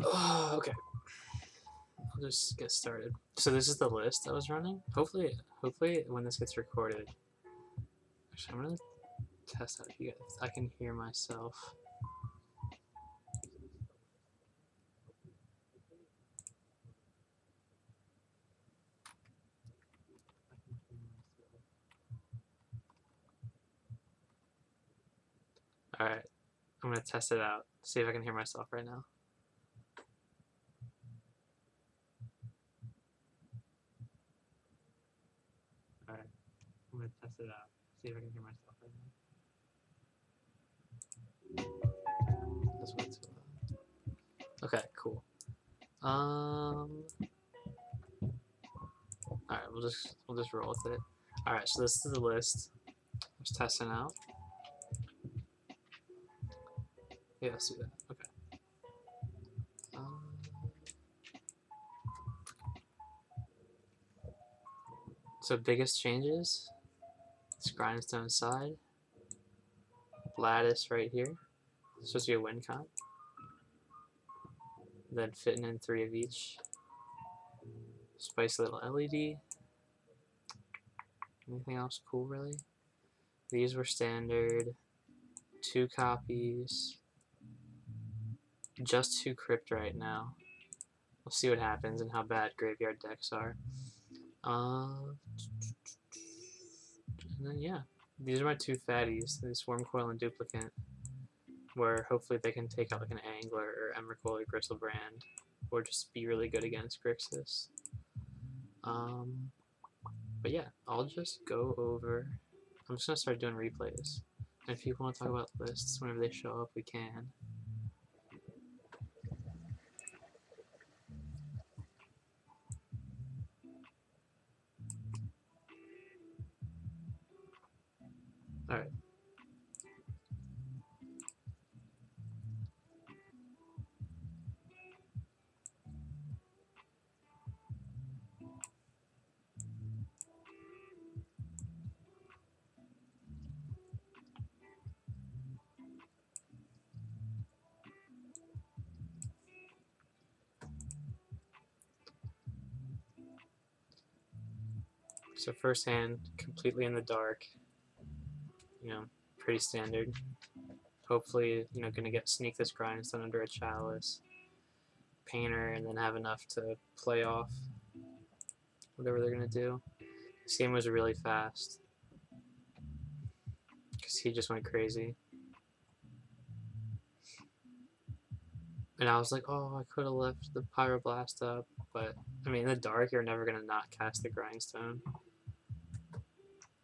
Oh, okay. I'll just get started. So this is the list I was running. Hopefully when this gets recorded. Actually, I'm gonna test out if you guys. I can hear myself. All right, I'm gonna test it out. See if I can hear myself right now. All right, I'm gonna test it out. See if I can hear myself right now. That's way too loud. Okay, cool. All right, we'll just roll with it. All right, so this is the list. Just testing out. Yeah, let's do that. Okay. Um, so biggest changes. This grindstone side. Lattice right here. It's supposed to be a win con. Then fitting in 3 of each. Spicy little LED. Anything else cool really? These were standard. 2 copies. Just 2 crypt right now. We'll see what happens and how bad graveyard decks are. And then yeah, these are my 2 fatties. This Wormcoil and Duplicant, where hopefully they can take out like an Angler or Emrakul or Gristlebrand, or just be really good against Grixis. But yeah, I'll just go over. I'm just gonna start doing replays, and if people want to talk about lists whenever they show up, we can. All right. So first hand, completely in the dark. You know, pretty standard. Hopefully, you know, gonna get sneak this grindstone under a chalice, painter, and then have enough to play off whatever they're gonna do. This game was really fast because he just went crazy. And I was like, oh, I could have left the Pyroblast up, but I mean, in the dark, you're never gonna not cast the grindstone.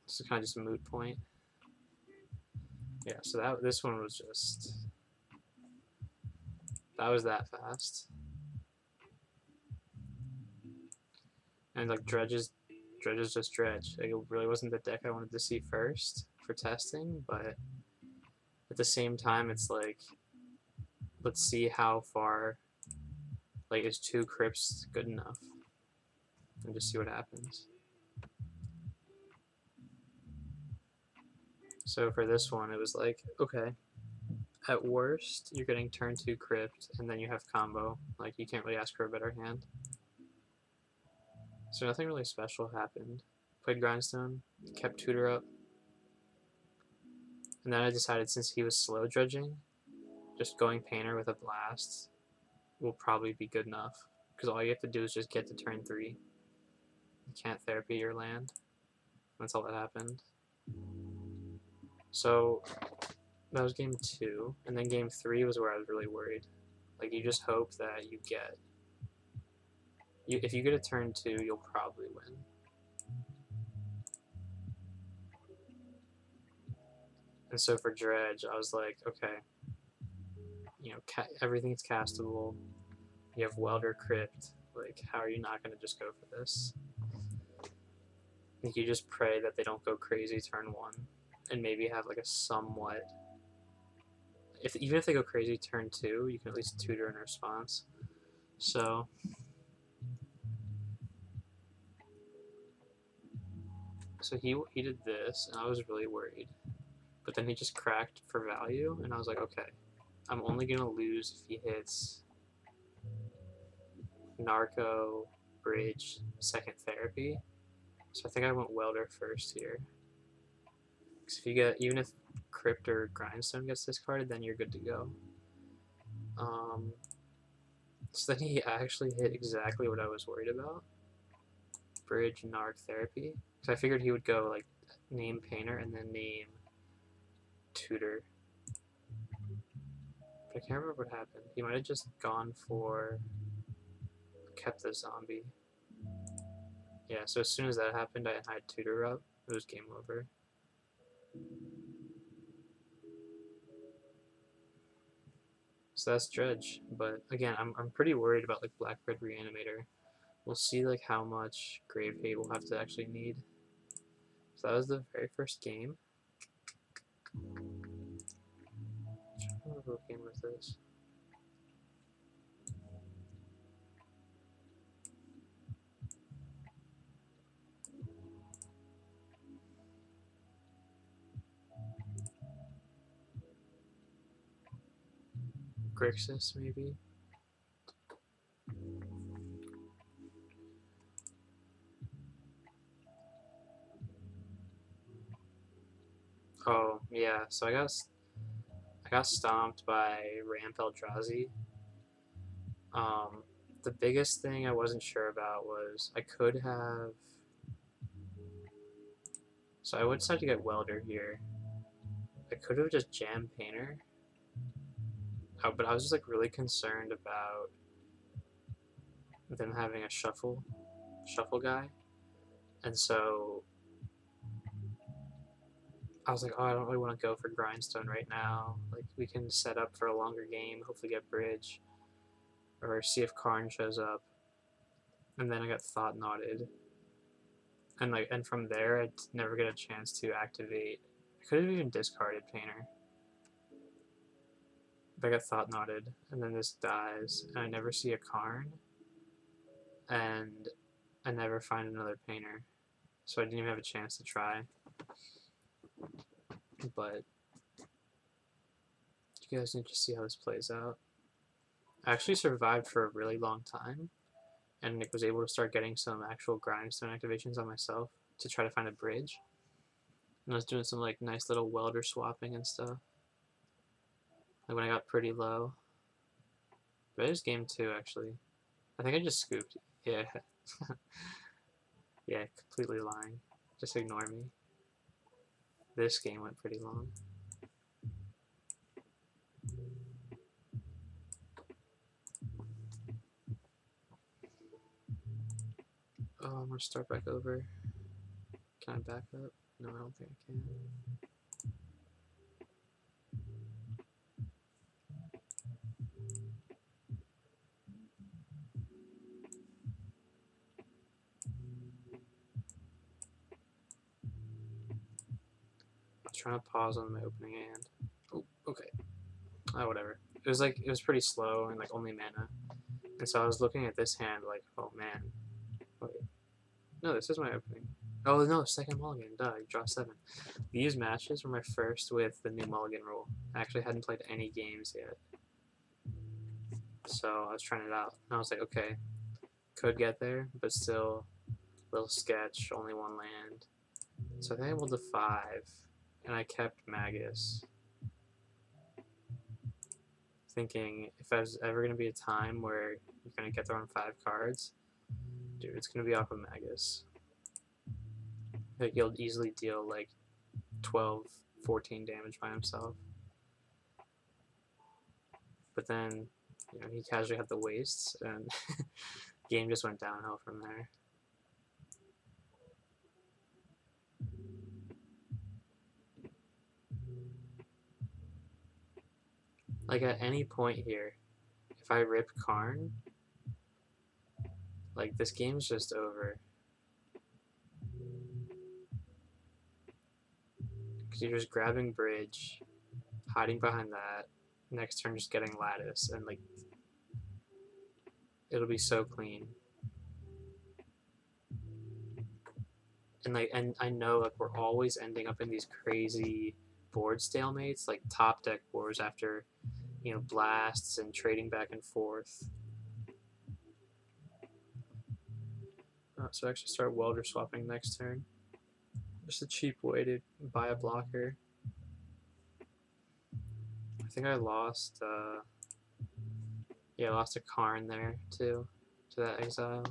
This is kind of just a moot point. Yeah, so this one was just that was that fast. And like Dredge is just Dredge. Like, it really wasn't the deck I wanted to see first for testing, but at the same time, it's like, let's see how far. Like, is 2 crypts good enough? And just see what happens. So for this one, it was like, okay, at worst, you're getting turn 2 crypt, and then you have combo. Like, you can't really ask for a better hand. So nothing really special happened. Played Grindstone, kept Tutor up, and then I decided since he was slow dredging, just going Painter with a Blast will probably be good enough. Because all you have to do is just get to turn 3. You can't therapy your land. That's all that happened. So that was game 2, and then game 3 was where I was really worried. Like, you just hope that you get. If you get a turn 2, you'll probably win. And so for Dredge, I was like, okay, you know, everything's castable. You have Welder Crypt. Like, how are you not going to just go for this? Like, you just pray that they don't go crazy turn 1, and maybe have like a somewhat. Even if they go crazy turn 2, you can at least tutor in response. So he did this, and I was really worried. But then he just cracked for value, and I was like, okay, I'm only gonna lose if he hits Narco, Bridge, second Therapy. So I think I went Welder first here. Because if you get, even if Crypt or Grindstone gets discarded, then you're good to go. So then he actually hit exactly what I was worried about. Bridge, Narc, Therapy. Because I figured he would go like name Painter and then name Tutor. But I can't remember what happened. He might have just gone for kept the zombie. Yeah, so as soon as that happened, I had Tutor up. It was game over. So that's Dredge. But again, I'm pretty worried about like Blackbird Reanimator. We'll see like how much Grave Hate we'll have to actually need. So that was the very first game. I don't remember what game was this. Grixis, maybe? Oh, yeah, so I got stomped by Ramp Eldrazi. The biggest thing I wasn't sure about was I could have... So I would decide to get Welder here. I could have just jammed Painter. Oh, but I was just like really concerned about them having a shuffle guy. And so I was like, oh, I don't really want to go for Grindstone right now. Like, we can set up for a longer game, hopefully get Bridge, or see if Karn shows up. And then I got Thought Knotted. And from there, I'd never get a chance to activate. I could have even discarded Painter. But I got Thought Knotted, and then this dies, and I never see a Karn, and I never find another Painter. So I didn't even have a chance to try. But you guys need to see how this plays out. I actually survived for a really long time, and Nick was able to start getting some actual Grindstone activations on myself to try to find a bridge. And I was doing some like nice little welder swapping and stuff. Like when I got pretty low. But it was game 2 actually. I think I just scooped. Yeah. Yeah, completely lying. Just ignore me. This game went pretty long. Oh, I'm gonna start back over. Can I back up? No, I don't think I can. I was trying to pause on my opening hand. Oh, okay. Oh, whatever. It was pretty slow and like only mana. And so I was looking at this hand like, oh man. Wait. No, this is my opening. Oh no, second mulligan. Duh, I draw 7. These matches were my first with the new mulligan rule. I actually hadn't played any games yet. So I was trying it out. And I was like, okay, could get there, but still, little sketch, only 1 land. So I think I rolled a 5, and I kept Magus. Thinking if there's ever going to be a time where you're going to get there on 5 cards, dude, it's going to be off of Magus. Like, he'll easily deal like 12, 14 damage by himself. But then, you know, he casually had the wastes, and game just went downhill from there. Like, at any point here, if I rip Karn, like, this game's just over. Because you're just grabbing Bridge, hiding behind that, next turn just getting Lattice, and, like, it'll be so clean. And, like, and I know, like, we're always ending up in these crazy board stalemates, like top deck wars after, you know, blasts and trading back and forth. So actually start welder swapping next turn. Just a cheap way to buy a blocker. I think I lost, yeah, I lost a Karn there too, to that exile.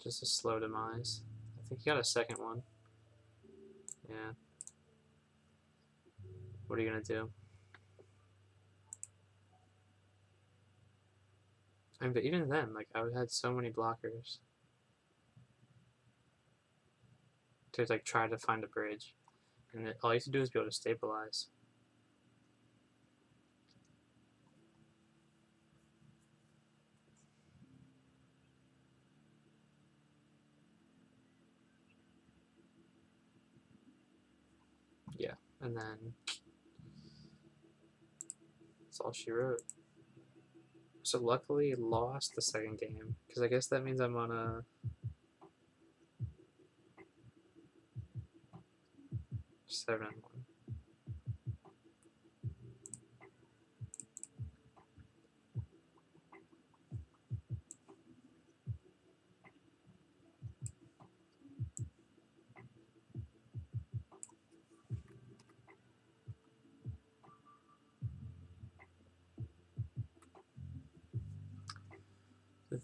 Just a slow demise. I think he got a second one. Yeah. What are you gonna do? I mean, but even then, like, I had so many blockers to like try to find a bridge, and all you have to do is be able to stabilize. Yeah, and then that's all she wrote. So luckily, lost the second game because I guess that means I'm on a 7-1.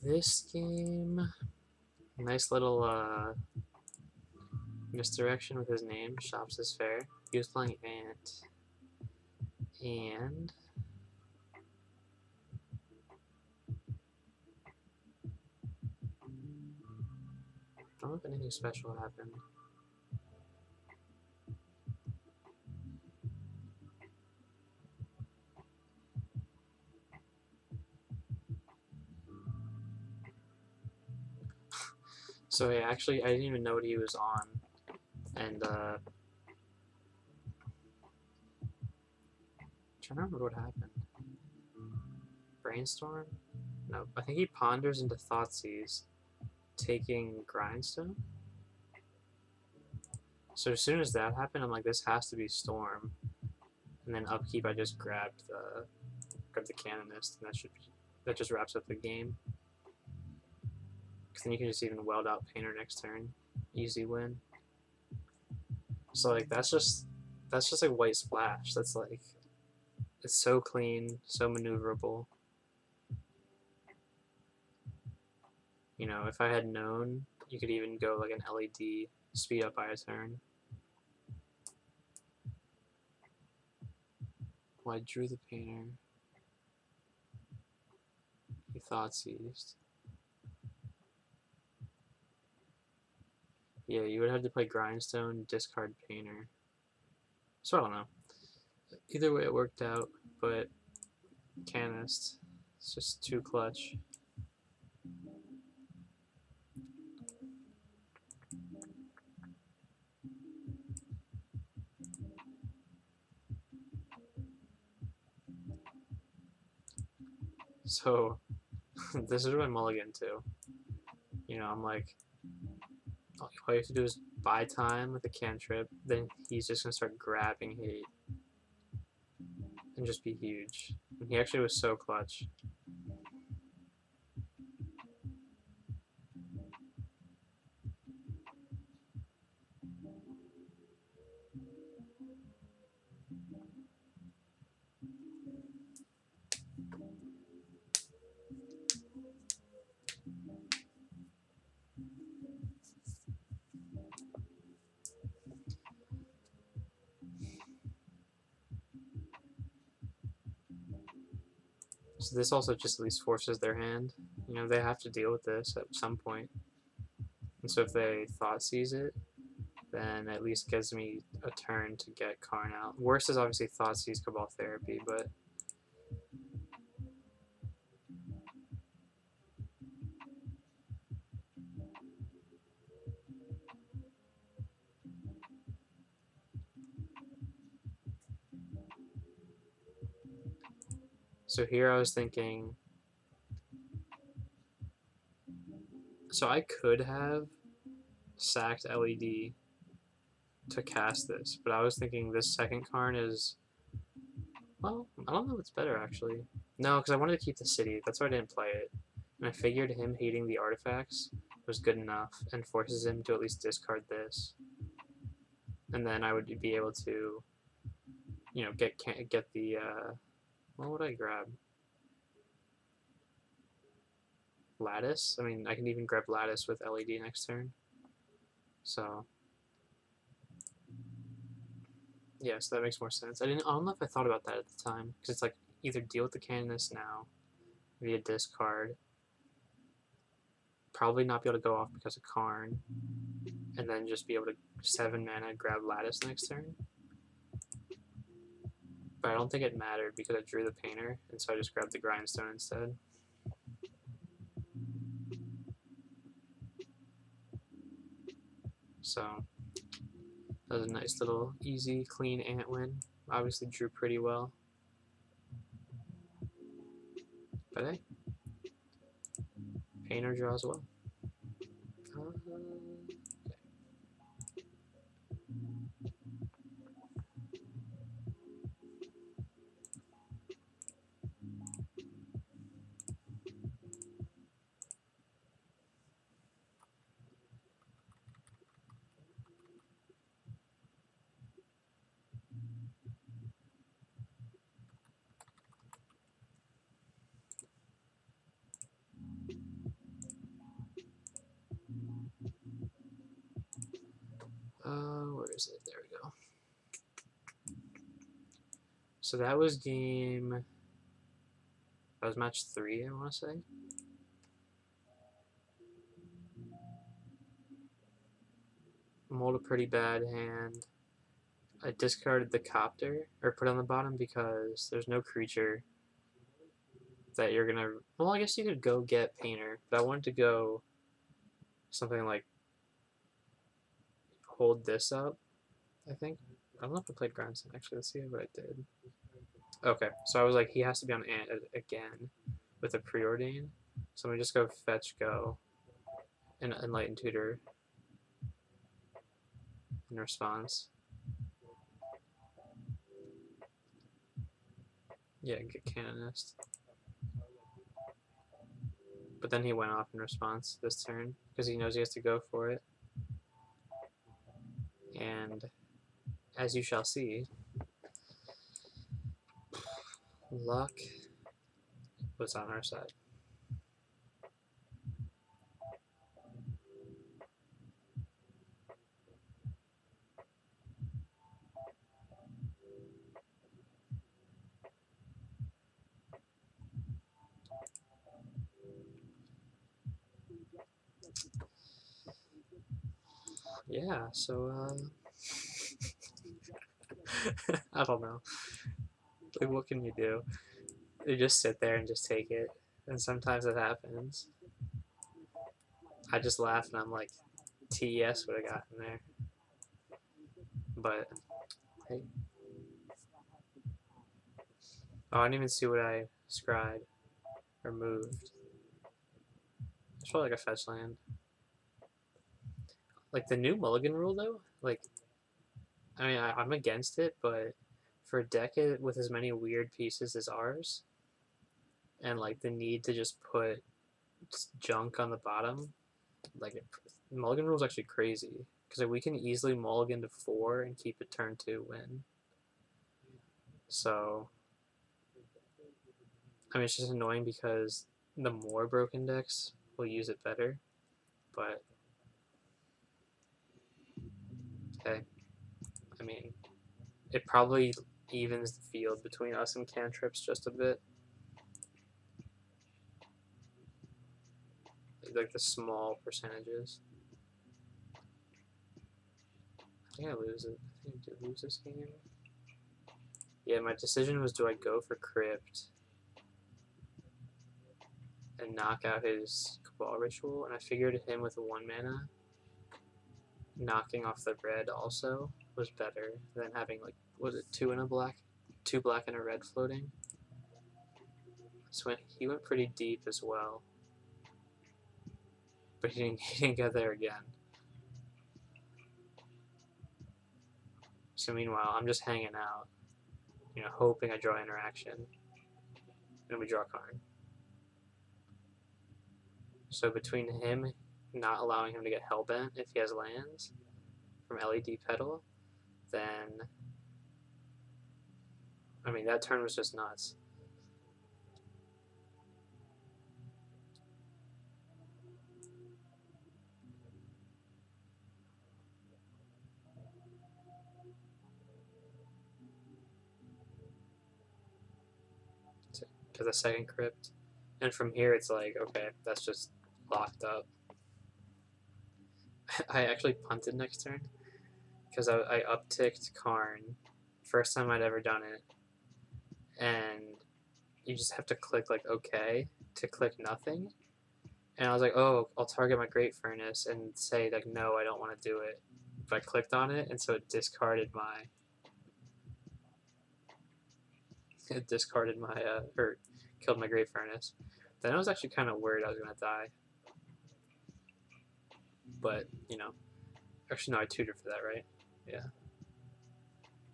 This game, nice little misdirection with his name. Shops is fair. He was playing Ant, and I don't know if anything special happened. So yeah, actually, I didn't even know what he was on, and I'm trying to remember what happened. Brainstorm? No, I think he ponders into Thoughtseize, taking Grindstone. So as soon as that happened, I'm like, this has to be Storm. And then upkeep, I just grabbed the Canonist, and that just wraps up the game. Because then you can just even weld out Painter next turn, easy win. So like that's just like white splash. That's like, it's so clean, so maneuverable. You know, if I had known, you could even go like an LED, speed up by a turn. Well, I drew the Painter. He Thoughtseized. Yeah, you would have to play Grindstone, discard Painter. So I don't know. Either way, it worked out, but Canist, it's just too clutch. So this is what I mulligan too. You know, I'm like, all you have to do is buy time with a cantrip, then he's just gonna start grabbing hate and just be huge. And he actually was so clutch. So this also just at least forces their hand. You know, they have to deal with this at some point. And so if they Thoughtseize it, then at least gives me a turn to get Karn out. Worst is obviously Thoughtseize Cabal Therapy, but so here I was thinking, so I could have sacked LED to cast this, but I was thinking this second Karn is, well, I don't know what's better actually. No, because I wanted to keep the city. That's why I didn't play it. And I figured him hating the artifacts was good enough and forces him to at least discard this. And then I would be able to, you know, get the, what would I grab? Lattice? I mean, I can even grab Lattice with LED next turn. So, yeah, so that makes more sense. I don't know if I thought about that at the time, because it's like, either deal with the Canonist now, via discard, probably not be able to go off because of Karn, and then just be able to 7 mana grab Lattice next turn. But I don't think it mattered because I drew the Painter, and so I just grabbed the Grindstone instead. So that was a nice little easy, clean ant win. Obviously drew pretty well. But hey, Painter draws well. Where is it? There we go. So that was match 3, I want to say. Mold a pretty bad hand. I discarded the Copter, or put on the bottom, because there's no creature that you're gonna... Well, I guess you could go get Painter, but I wanted to go something like hold this up, I think. I don't know if I played Grindstone, actually. Let's see what I did. Okay, so I was like, he has to be on Ant again with a Preordain. So I'm gonna just go fetch, go, and Enlighten Tutor in response. Yeah, get Canonist. But then he went off in response this turn because he knows he has to go for it. And as you shall see, luck was on our side. Yeah, so I don't know. Like, what can you do? You just sit there and just take it, and sometimes it happens. I just laugh and I'm like, TES would have gotten there. But hey. Oh, I didn't even see what I scried or moved. It's probably like a fetch land. Like the new mulligan rule though, like, I mean, I'm against it, but for a deck with as many weird pieces as ours, and like the need to just put junk on the bottom, like mulligan rule is actually crazy because like, we can easily mulligan to 4 and keep it turn 2 win. So I mean, it's just annoying because the more broken decks will use it better, but hey, I mean, it probably evens the field between us and cantrips just a bit. Like the small percentages. I think I lose it. I think I did lose this game. Yeah, my decision was, do I go for Crypt and knock out his Cabal Ritual? And I figured him with a 1 mana, knocking off the red also was better than having, like, was it 2 and a black? 2 black and a red floating? So he went pretty deep as well. But he didn't get there again. So meanwhile, I'm just hanging out, you know, hoping I draw interaction, and we draw Karn. So between him not allowing him to get hellbent if he has lands from LED Petal, then I mean that turn was just nuts. To the second crypt, and from here it's like, okay, that's just locked up. I actually punted next turn because I upticked Karn, first time I'd ever done it, and you just have to click like OK to click nothing, and I was like, oh, I'll target my Great Furnace and say like, no, I don't want to do it, but I clicked on it, and so it discarded my or killed my Great Furnace. Then I was actually kind of worried I was gonna die, but you know, actually no, I tutored for that, right? Yeah.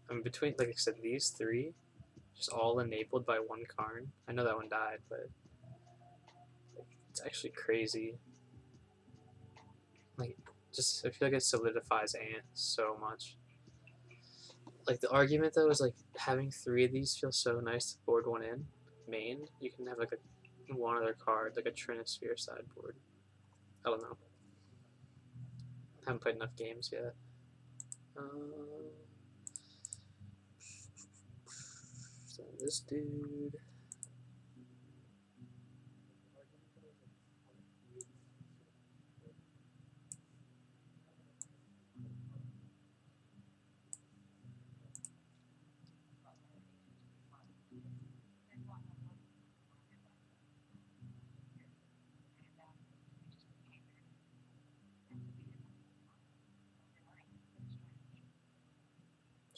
I mean, between, like I said, these three, just all enabled by one Karn. I know that one died, but it's actually crazy. Like, just I feel like it solidifies Ant so much. Like the argument though is like having three of these feels so nice to board one in main. You can have like one other card, like a Trinisphere sideboard. I don't know. Haven't played enough games yet. So this dude.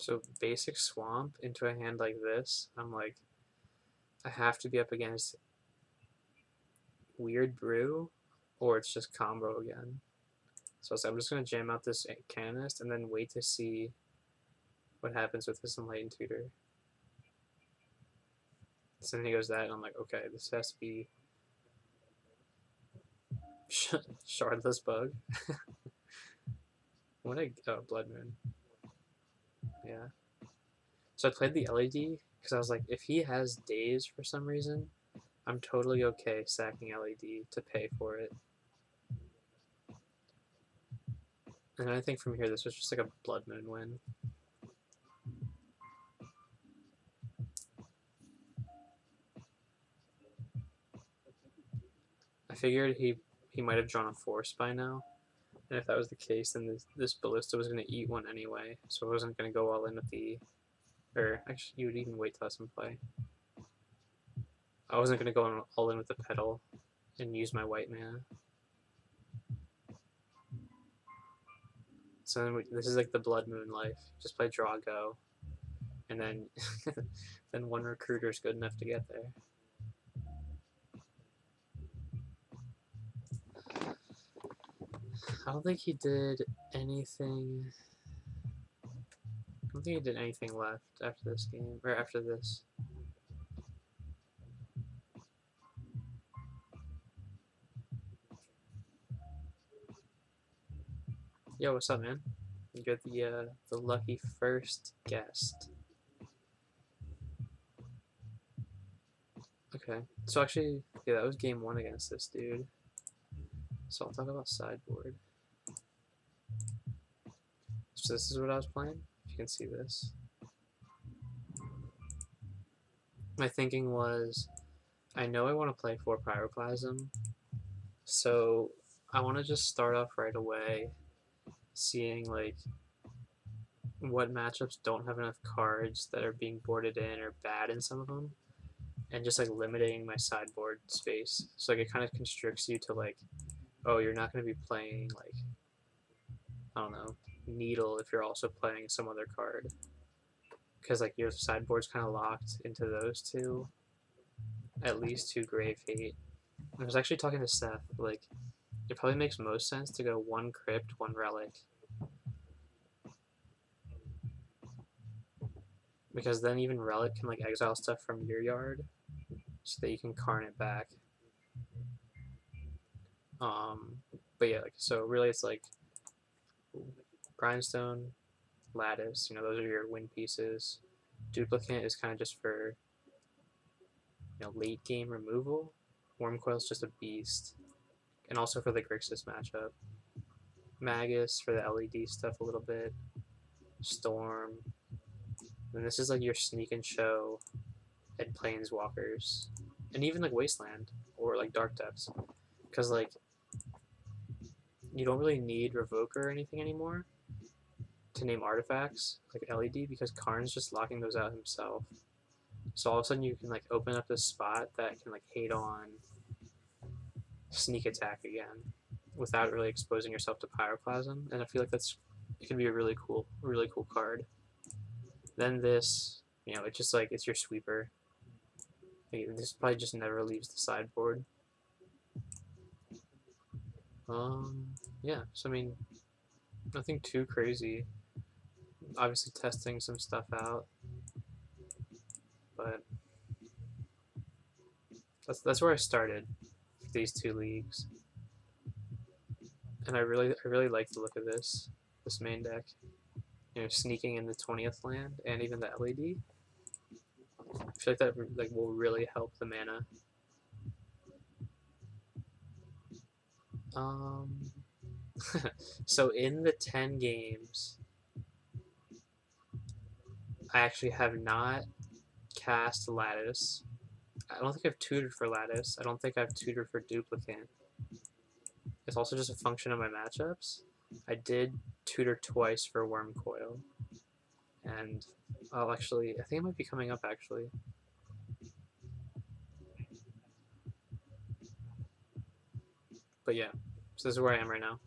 So basic swamp into a hand like this, I'm like, I have to be up against Weird Brew, or it's just combo again. So I'm just gonna jam out this Canist and then wait to see what happens with this Enlightened Tutor. So then he goes that, and I'm like, okay, this has to be Shardless Bug. What a Blood Moon. Yeah. So I played the LED because I was like, if he has Daze for some reason, I'm totally okay sacking LED to pay for it. And I think from here, this was just like a Blood Moon win. I figured he might have drawn a Force by now, and if that was the case, then this Ballista was going to eat one anyway, so I wasn't going to go all in with the... Or, actually, you would even wait till us in play. I wasn't going to go all in with the Petal and use my white mana. So then this is like the Blood Moon life. Just play draw go, and then then one recruiter is good enough to get there. I don't think he did anything. I don't think he did anything left after this game, or after this. Yo, what's up, man? You got the lucky first guest. Okay, so actually, yeah, that was game one against this dude. So I'll talk about sideboard. So this is what I was playing, if you can see this. My thinking was, I know I want to play 4 Pyroclasm, so I want to just start off right away, seeing like what matchups don't have enough cards that are being boarded in or bad in some of them, and just like limiting my sideboard space. So like it kind of constricts you to like, oh, you're not going to be playing like, I don't know, Needle if you're also playing some other card, because like your sideboard's kind of locked into those two, at least 2 Grave Hate. I was actually talking to Seth, like it probably makes most sense to go 1 Crypt, 1 Relic. because then even Relic can like exile stuff from your yard so that you can Karn it back. Um, but yeah, like so really it's like Grindstone, Lattice, those are your win pieces. Duplicate is kind of just for late game removal. Wormcoil's just a beast, and also for the Grixis matchup. Magus for the LED stuff a little bit. Storm, and this is like your sneak and show and planeswalkers, and even like Wasteland or like Dark Depths, because like you don't really need Revoker or anything anymore to name artifacts like LED because Karn's just locking those out himself. So all of a sudden you can like open up this spot that can like hate on sneak attack again without really exposing yourself to Pyroclasm, and I feel like it can be a really cool card. Then this, it's just like it's your sweeper. This probably just never leaves the sideboard. Yeah, so I mean, nothing too crazy. Obviously testing some stuff out, but that's where I started for these two leagues, and I really like the look of this main deck. Sneaking in the 20th land and even the LED. I feel like that will really help the mana. So in the 10 games, I actually have not cast Lattice. I don't think I've tutored for Lattice. I don't think I've tutored for Duplicate. It's also just a function of my matchups. I did tutor twice for Wormcoil, and I think it might be coming up actually. But yeah, so this is where I am right now.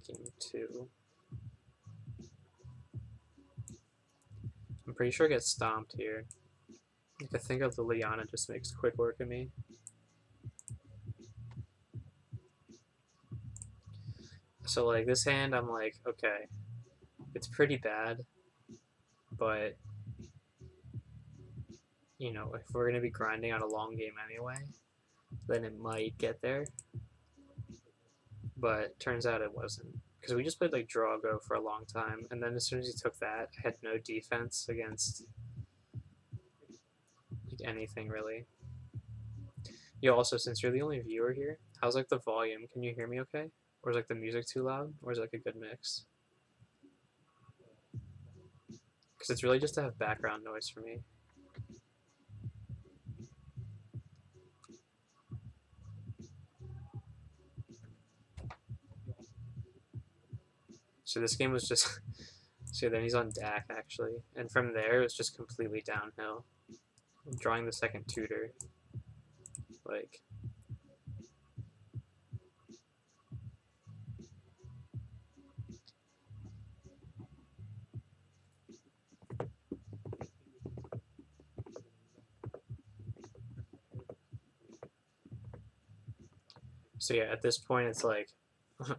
Game 2. I'm pretty sure I get stomped here. I think of the Liana just makes quick work of me. So like this hand, I'm like, okay, it's pretty bad, but if we're gonna be grinding out a long game anyway, then it might get there. But turns out it wasn't, because we just played like Drago for a long time, and then as soon as he took that, I had no defense against like anything really. Also, since you're the only viewer here, how's like the volume? Can you hear me okay? Or is like the music too loud? Or is it like a good mix? Because it's really just to have background noise for me. So this game was just so then he's on DAC actually, and from there it was just completely downhill. I'm drawing the second tutor, like. So yeah, at this point it's like,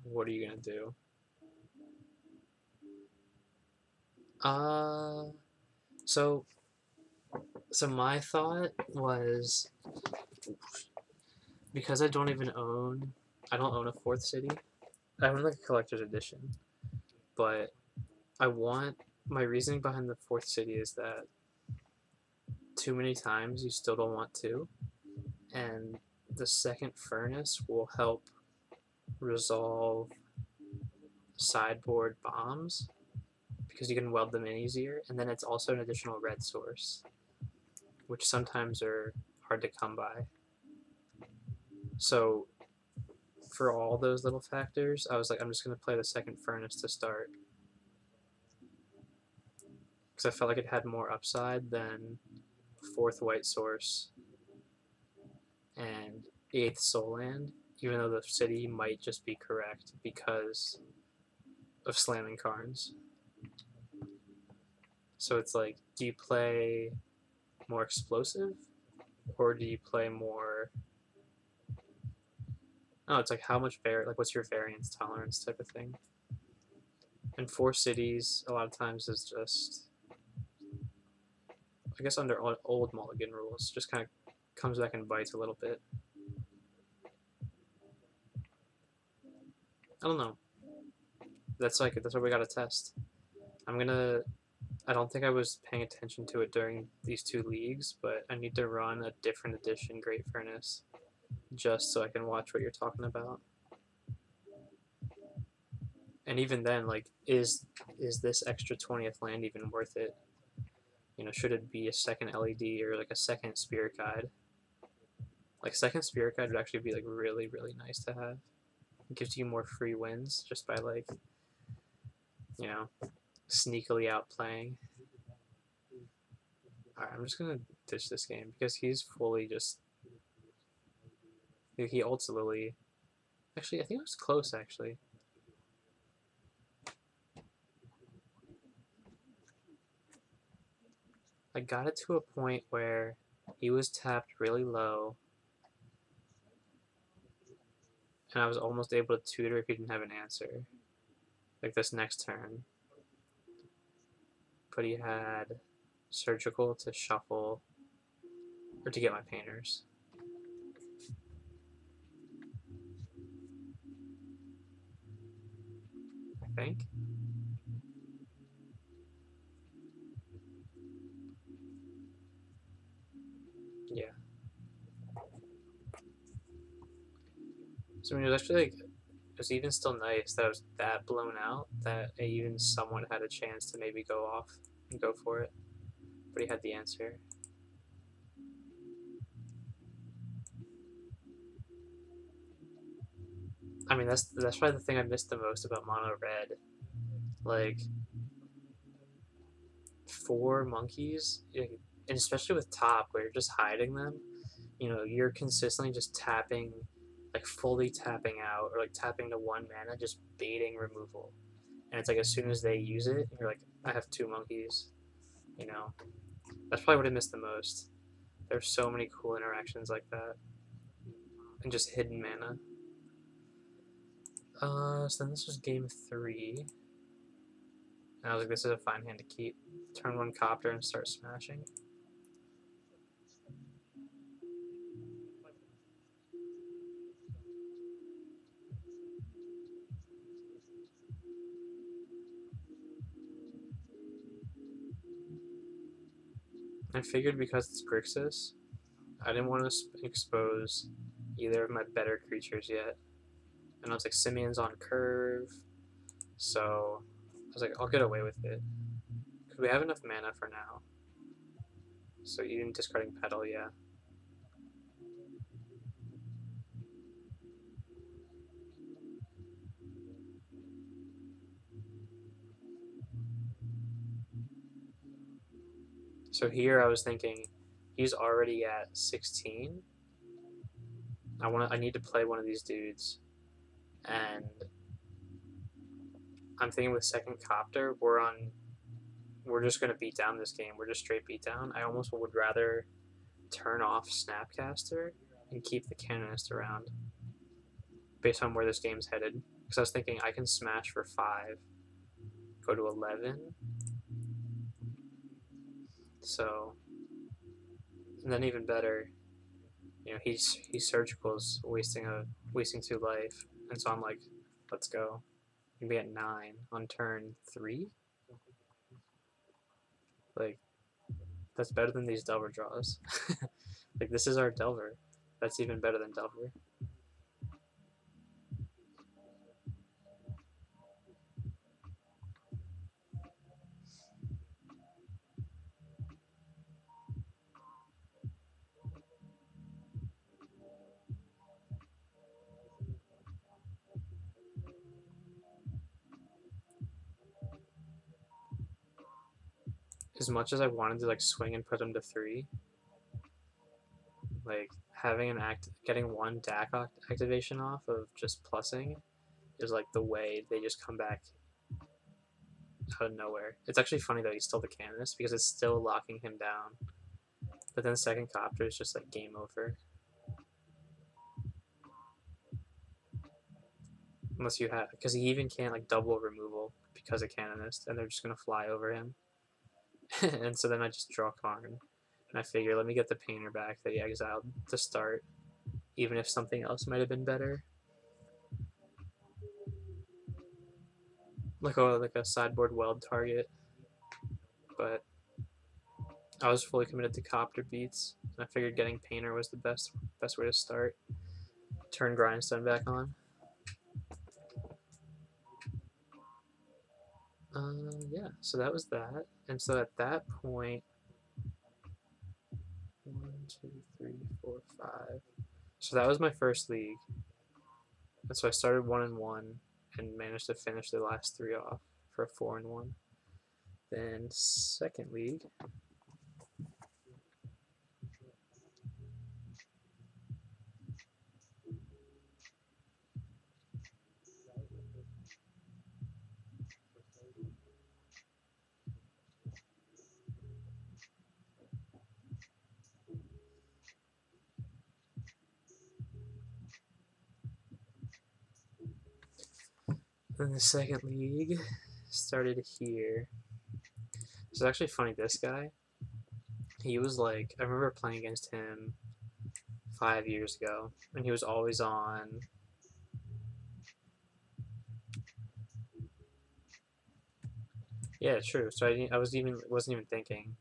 what are you gonna do? So my thought was, because I don't own a fourth city. I own like a collector's edition, but my reasoning behind the fourth city is that too many times you still don't want to, and the second furnace will help resolve sideboard bombs because you can weld them in easier, and then it's also an additional red source, which sometimes are hard to come by. So for all those little factors, I was like, I'm just going to play the second furnace to start, because I felt like it had more upside than fourth white source and eighth soul land, even though the city might just be correct because of slamming Karns. So it's like, do you play more explosive, or do you play more Oh, it's like how much like what's your variance tolerance type of thing. And 4 cities a lot of times is just, I guess under old mulligan rules, just kind of comes back and bites a little bit. I don't know. That's what we gotta test. I don't think I was paying attention to it during these 2 leagues, but I need to run a different edition Great Furnace just so I can watch what you're talking about. And even then, like, is this extra 20th land even worth it? You know, should it be a second LED or like a second Spirit Guide? Like, second Spirit Guide would actually be like really, really nice to have. It gives you more free wins just by like, you know, sneakily outplaying. Alright, I'm just gonna ditch this game because he's fully just. He ults Lily. Actually, I think it was close, actually. I got it to a point where he was tapped really low, and I was almost able to tutor if he didn't have an answer. Like this next turn. But he had Surgical to shuffle, or to get my painters. I think. Yeah. So I mean, it was actually like, it was even still nice that I was that blown out that I even somewhat had a chance to maybe go off and go for it. But he had the answer. I mean, that's probably the thing I missed the most about mono red. Like, 4 monkeys, and especially with top where you're just hiding them, you know, you're consistently just tapping, like fully tapping out or like tapping to 1 mana, just baiting removal. And it's like as soon as they use it, you're like, I have 2 monkeys. You know, that's probably what I missed the most. There's so many cool interactions like that, and just hidden mana. So then this was game 3, and I was like, this is a fine hand to keep. Turn 1 copter and start smashing. I figured because it's Grixis, I didn't want to expose either of my better creatures yet. And I was like, Simeon's on curve, so I was like, I'll get away with it. Because we have enough mana for now. So even discarding Petal, yeah. So here I was thinking, he's already at 16. I need to play one of these dudes. And I'm thinking with second copter, we're just gonna beat down this game. We're just straight beat down. I almost would rather turn off Snapcaster and keep the Canonist around based on where this game's headed. Because I was thinking I can smash for 5, go to 11. So, and then even better, you know, he's surgical's wasting 2 life, and so I'm like, let's go. You'll be at 9 on turn 3. Like, that's better than these Delver draws. Like, this is our Delver. That's even better than Delver. As much as I wanted to like swing and put him to 3, like having getting 1 DAC activation off of just plussing is like the way they just come back out of nowhere. It's actually funny that he's still the Canonist because it's still locking him down. But then second copter is just like game over. unless you have, because he even can't like double removal because of Canonist, and they're just gonna fly over him. And so then I just draw Karn, and I figure let me get the Painter back that he exiled to start, even if something else might have been better, like a sideboard weld target. But I was fully committed to Copter Beats, and I figured getting Painter was the best way to start. Turn Grindstone back on. Yeah, so that was that. And so at that point, 1, 2, 3, 4, 5. So that was my first league. And so I started 1-1 and managed to finish the last 3 off for a 4-1. Then second league. Then the second league started here. It's actually funny, this guy, he was like, I remember playing against him 5 years ago, and he was always on. Yeah, true. So I wasn't even thinking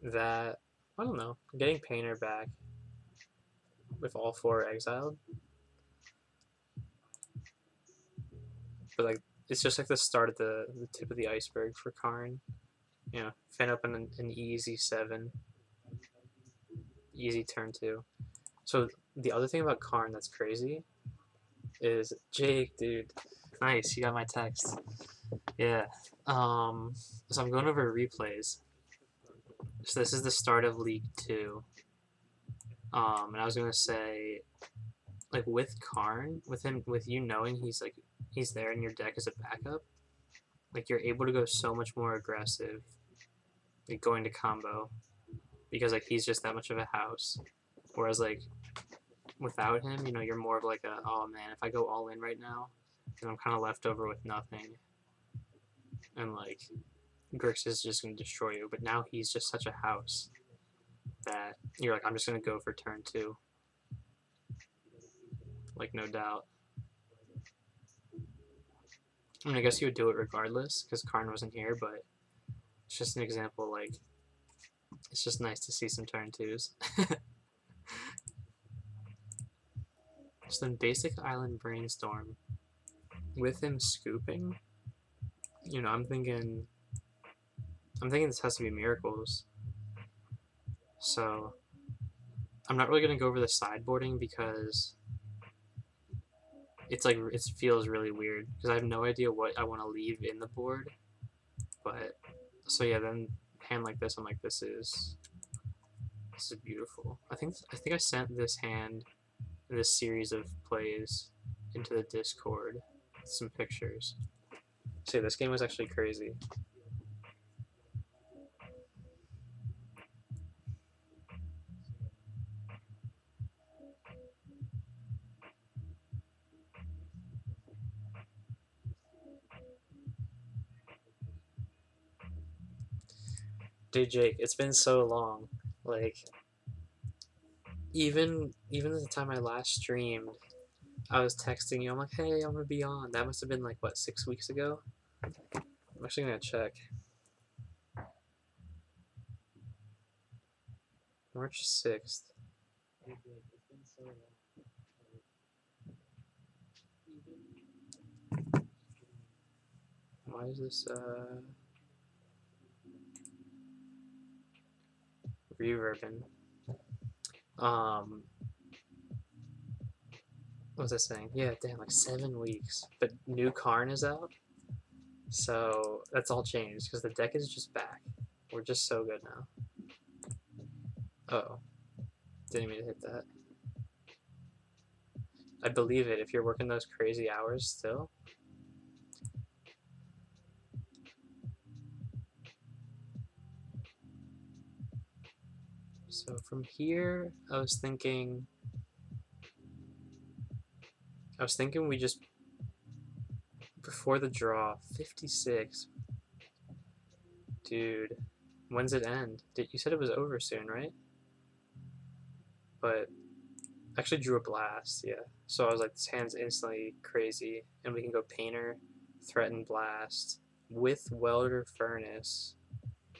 that. I don't know. Getting Painter back with all 4 exiled, but like it's just like the start of the tip of the iceberg for Karn. You know, fin up an easy 7, easy turn 2. So the other thing about Karn that's crazy is Jake, dude. Nice, you got my text. Yeah. So I'm going over replays. So this is the start of League 2. And I was gonna say, like with Karn, with you knowing he's there in your deck as a backup, like you're able to go so much more aggressive, like going to combo, because like he's just that much of a house. Whereas like without him, you know, you're more of like a, oh man, if I go all in right now, then I'm kind of left over with nothing, and like Grix is just gonna destroy you. But now he's just such a house that you're like, I'm just gonna go for turn 2, like no doubt. I mean, I guess you would do it regardless because Karn wasn't here, but it's just an example. Like, it's just nice to see some turn 2s. So then, basic island brainstorm with him scooping. You know, I'm thinking this has to be miracles. So I'm not really gonna go over the sideboarding because it's like it feels really weird because I have no idea what I want to leave in the board. But so yeah, then hand like this, I'm like, this is beautiful. I think I sent this hand, this series of plays, into the Discord, some pictures. So yeah, this game was actually crazy. Dude, Jake, it's been so long. Like, even at the time I last streamed, I was texting you. I'm like, hey, I'm gonna be on. That must have been like what, 6 weeks ago. I'm actually gonna check. March 6th. Why is this reverbing? What was I saying? Yeah, damn, like 7 weeks. But new Karn is out, so that's all changed because the deck is just back. We're just so good now. Oh, didn't mean to hit that. I believe it if you're working those crazy hours still. So from here, I was thinking I was thinking we just before the draw 56. Dude, when's it end? You said it was over soon, right? But I actually drew a blast, yeah. So I was like, this hand's instantly crazy, and we can go Painter, Threaten Blast, with Welder Furnace,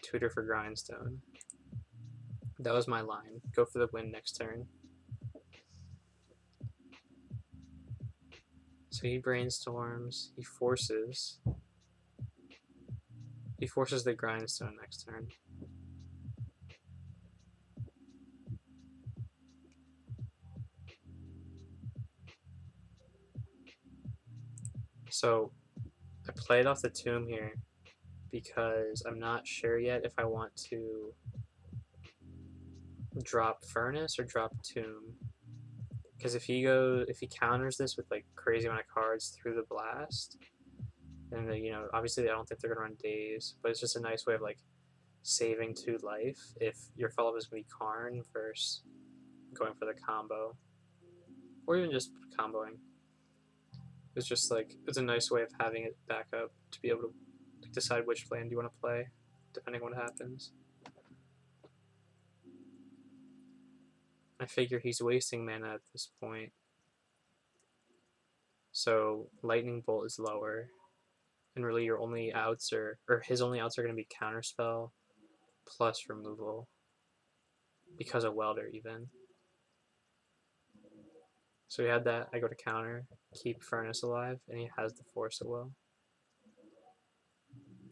Tutor for Grindstone. That was my line. Go for the win next turn. So he brainstorms, he forces the Grindstone next turn. So I played off the Tomb here because I'm not sure yet if I want to drop Furnace or drop Tomb. Because if he counters this with like crazy amount of cards through the blast, and obviously I don't think they're gonna run days, but it's just a nice way of like saving 2 life if your follow-up is gonna be Karn versus going for the combo, or even just comboing. It's just like it's a nice way of having it back up to be able to decide which land you want to play, depending on what happens. I figure he's wasting mana at this point, so Lightning Bolt is lower, and really your only outs or his only outs are going to be Counterspell plus removal because of Welder even. So we had that. I go to counter, keep Furnace alive, and he has the Force of Will.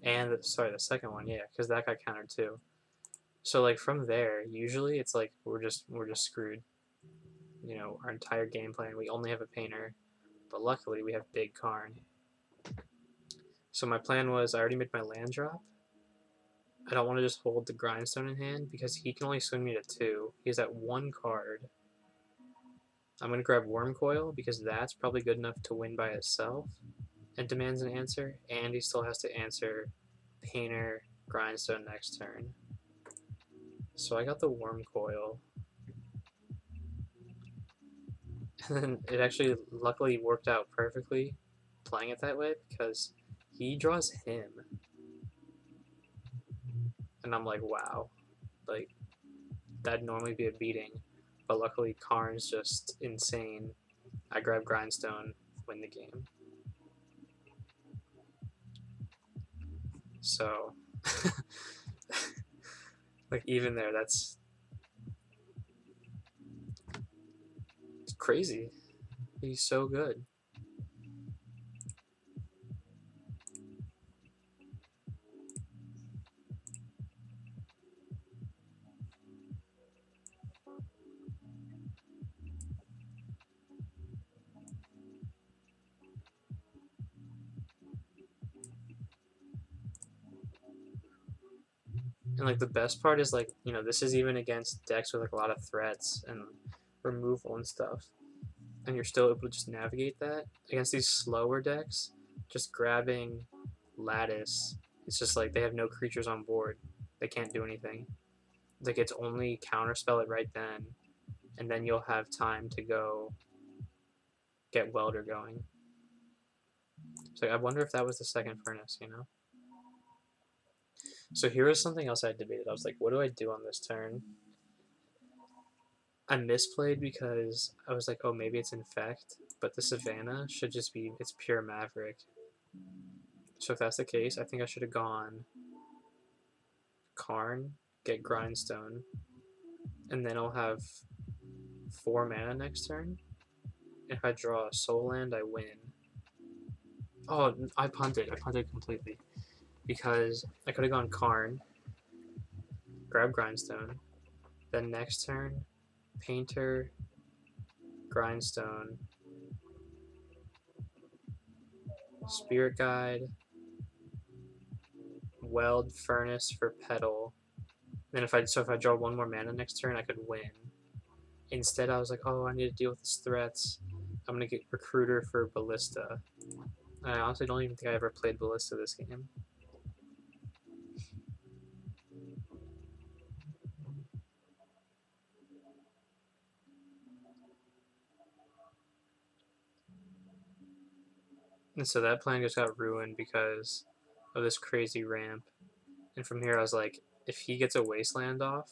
And sorry, the second one, yeah, because that got countered too. So like from there, usually it's like we're just screwed. Our entire game plan, we only have a Painter, but luckily we have big Karn. So my plan was I already made my land drop. I don't want to just hold the Grindstone in hand because he can only swing me to 2. He has that 1 card. I'm going to grab Wormcoil because that's probably good enough to win by itself and demands an answer, and he still has to answer Painter, Grindstone next turn. So I got the Wormcoil. And then it actually luckily worked out perfectly playing it that way because he draws him. And I'm like, wow. Like, that'd normally be a beating. But luckily, Karn's just insane. I grab Grindstone, win the game. So, like, even there, it's crazy. He's so good. And like the best part is like, this is even against decks with like a lot of threats and removal and stuff. And you're still able to just navigate that. Against these slower decks, just grabbing Lattice, it's just like they have no creatures on board. They can't do anything. Like it's only counterspell it right then, and then you'll have time to go get Welder going. So I wonder if that was the second Furnace. So here was something else I debated. I was like, what do I do on this turn? I misplayed because I was like, oh, maybe it's Infect, but the Savannah should just be, it's pure Maverick. So if that's the case, I think I should have gone Karn, get Grindstone, and then I'll have 4 mana next turn. If I draw a Soul Land, I win. Oh, I punted completely. Because I could have gone Karn, grab Grindstone, then next turn, Painter, Grindstone, Spirit Guide, Weld Furnace for Petal. Then if I draw 1 more mana next turn, I could win. Instead, I was like, oh, I need to deal with these threats. I'm gonna get Recruiter for Ballista. I honestly don't even think I ever played Ballista this game. And so that plan just got ruined because of this crazy ramp. And from here, I was like, if he gets a wasteland off,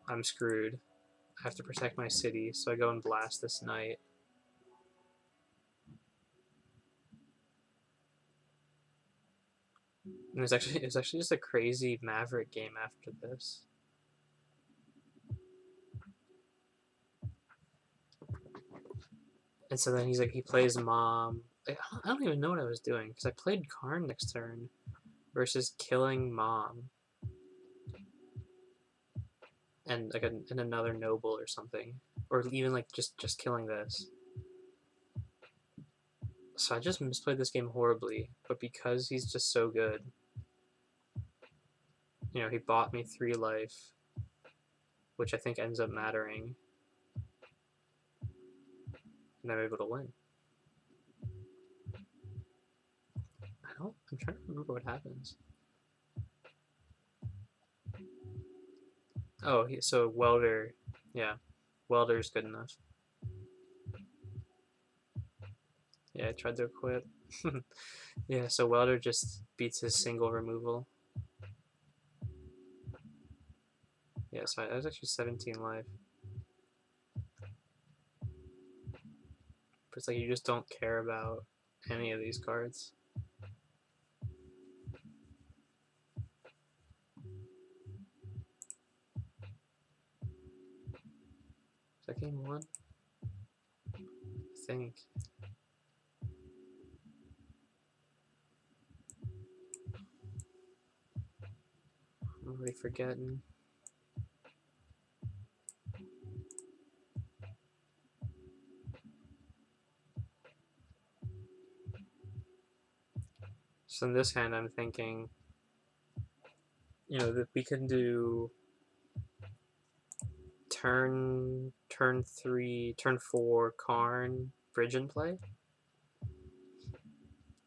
I'm screwed. I have to protect my city, so I go and blast this knight. And it's actually just a crazy Maverick game after this. And so then he's like, he plays mom. I don't even know what I was doing because I played Karn next turn versus killing mom and like and another noble or something, or even like just killing this. So I just misplayed this game horribly, but because he's just so good, you know, he bought me 3 life, which I think ends up mattering, and I'm able to win. I'm trying to remember what happens. Oh, so Welder, yeah, Welder's good enough. Yeah, I tried to equip. Yeah, so Welder just beats his single removal. Yeah, so that was actually 17 life. But it's like you just don't care about any of these cards. Is that game 1? I think. I'm already forgetting. So in this hand, I'm thinking, you know, that we can do turn 3, turn 4, Karn, bridge and play,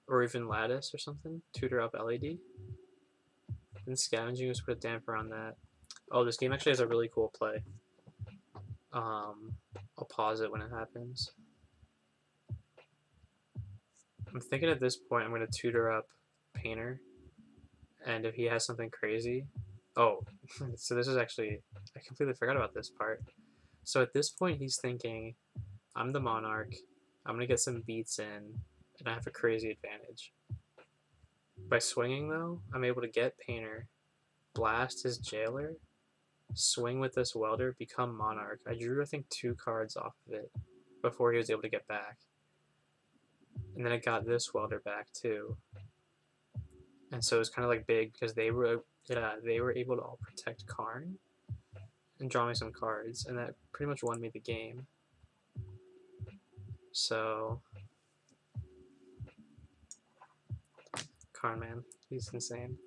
or even lattice or something. Tutor up LED. And scavenging, just put a damper on that. Oh, this game actually has a really cool play. I'll pause it when it happens. I'm thinking at this point I'm going to tutor up Painter, and if he has something crazy, oh, so this is actually, I completely forgot about this part. So at this point he's thinking, I'm the Monarch, I'm going to get some beats in, and I have a crazy advantage. By swinging though, I'm able to get Painter, blast his Jailer, swing with this Welder, become Monarch. I drew I think 2 cards off of it before he was able to get back. And then I got this Welder back too. And so it was kind of like big because they were able to all protect Karn and draw me some cards, and that pretty much won me the game. So Karn, man, he's insane.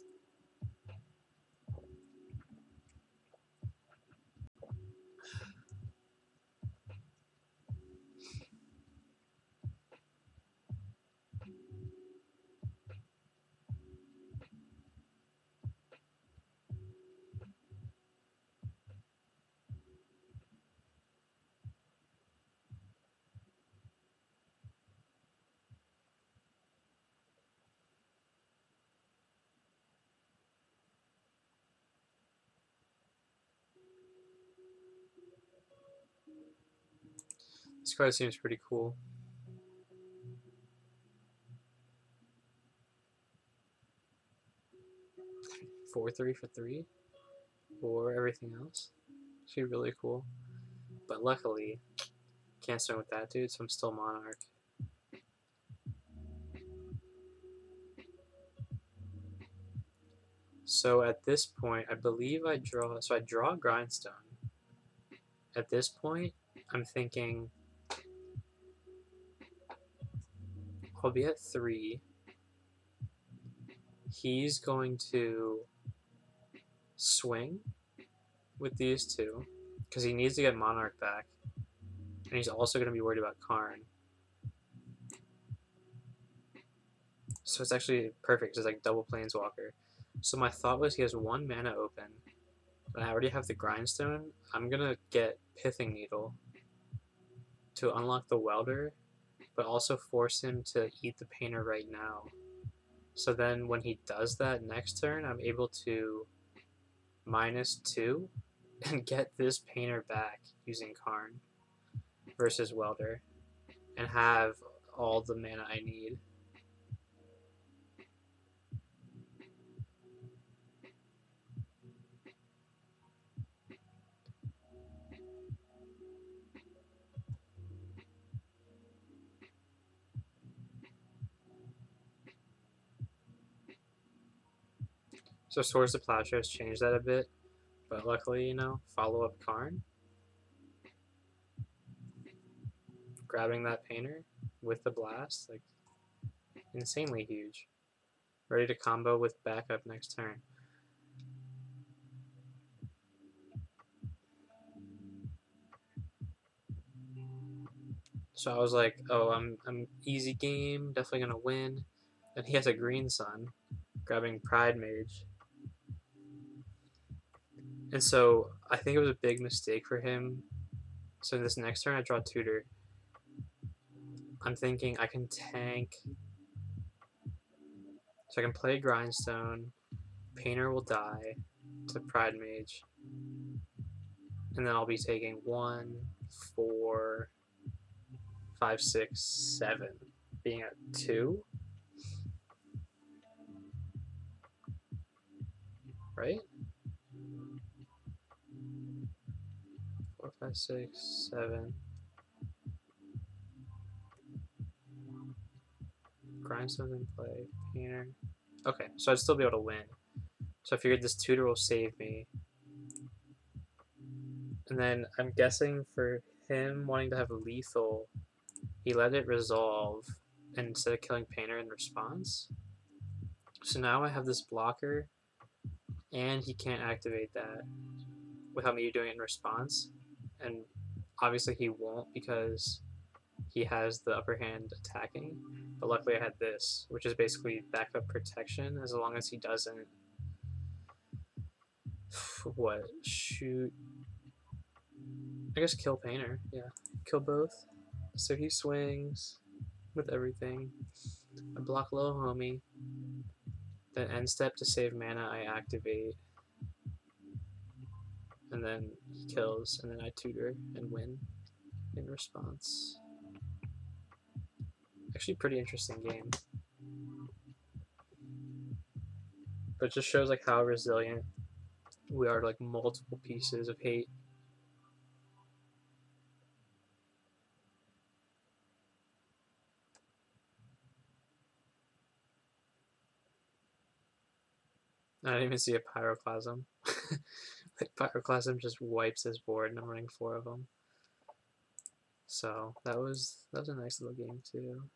This card seems pretty cool. 4/3 for 3, or everything else. Actually, really cool. But luckily, can't swing with that dude, so I'm still Monarch. So at this point, I believe I draw. So I draw Grindstone. At this point, I'm thinking I'll be at 3. He's going to swing with these 2 because he needs to get Monarch back, and he's also going to be worried about Karn. So it's actually perfect. It's like double Planeswalker. So my thought was he has 1 mana open, but I already have the Grindstone. I'm going to get Pithing Needle to unlock the Welder, but also force him to eat the painter right now. So then when he does that next turn, I'm able to -2 and get this painter back using Karn versus Welder and have all the mana I need. So Swords of Plowshares changed that a bit, but luckily, you know, follow up Karn, grabbing that painter with the blast, like insanely huge. Ready to combo with backup next turn. So I was like, oh, I'm easy game, definitely gonna win. And he has a green sun, grabbing Pride Mage. And so I think it was a big mistake for him. So this next turn I draw Tutor. I'm thinking I can tank. So I can play Grindstone. Painter will die to Pride Mage. And then I'll be taking 1, 4, 5, 6, 7. Being at 2. Right? 4, 5, 6, 7. Grindstone's in play. Painter. Okay, so I'd still be able to win. So I figured this Tutor will save me. And then I'm guessing for him wanting to have a lethal, he let it resolve instead of killing Painter in response. So now I have this blocker, and he can't activate that without me doing it in response. And obviously he won't because he has the upper hand attacking. But luckily I had this, which is basically backup protection as long as he doesn't shoot. I guess kill Painter, yeah. Kill both. So he swings with everything. I block low homie. Then end step to save mana, I activate. And then he kills, and then I tutor and win in response. Actually, pretty interesting game. But it just shows like how resilient we are to like multiple pieces of hate. I didn't even see a Pyroclasm. Like Pyroclasm just wipes his board, and I'm running 4 of them. So that was a nice little game too.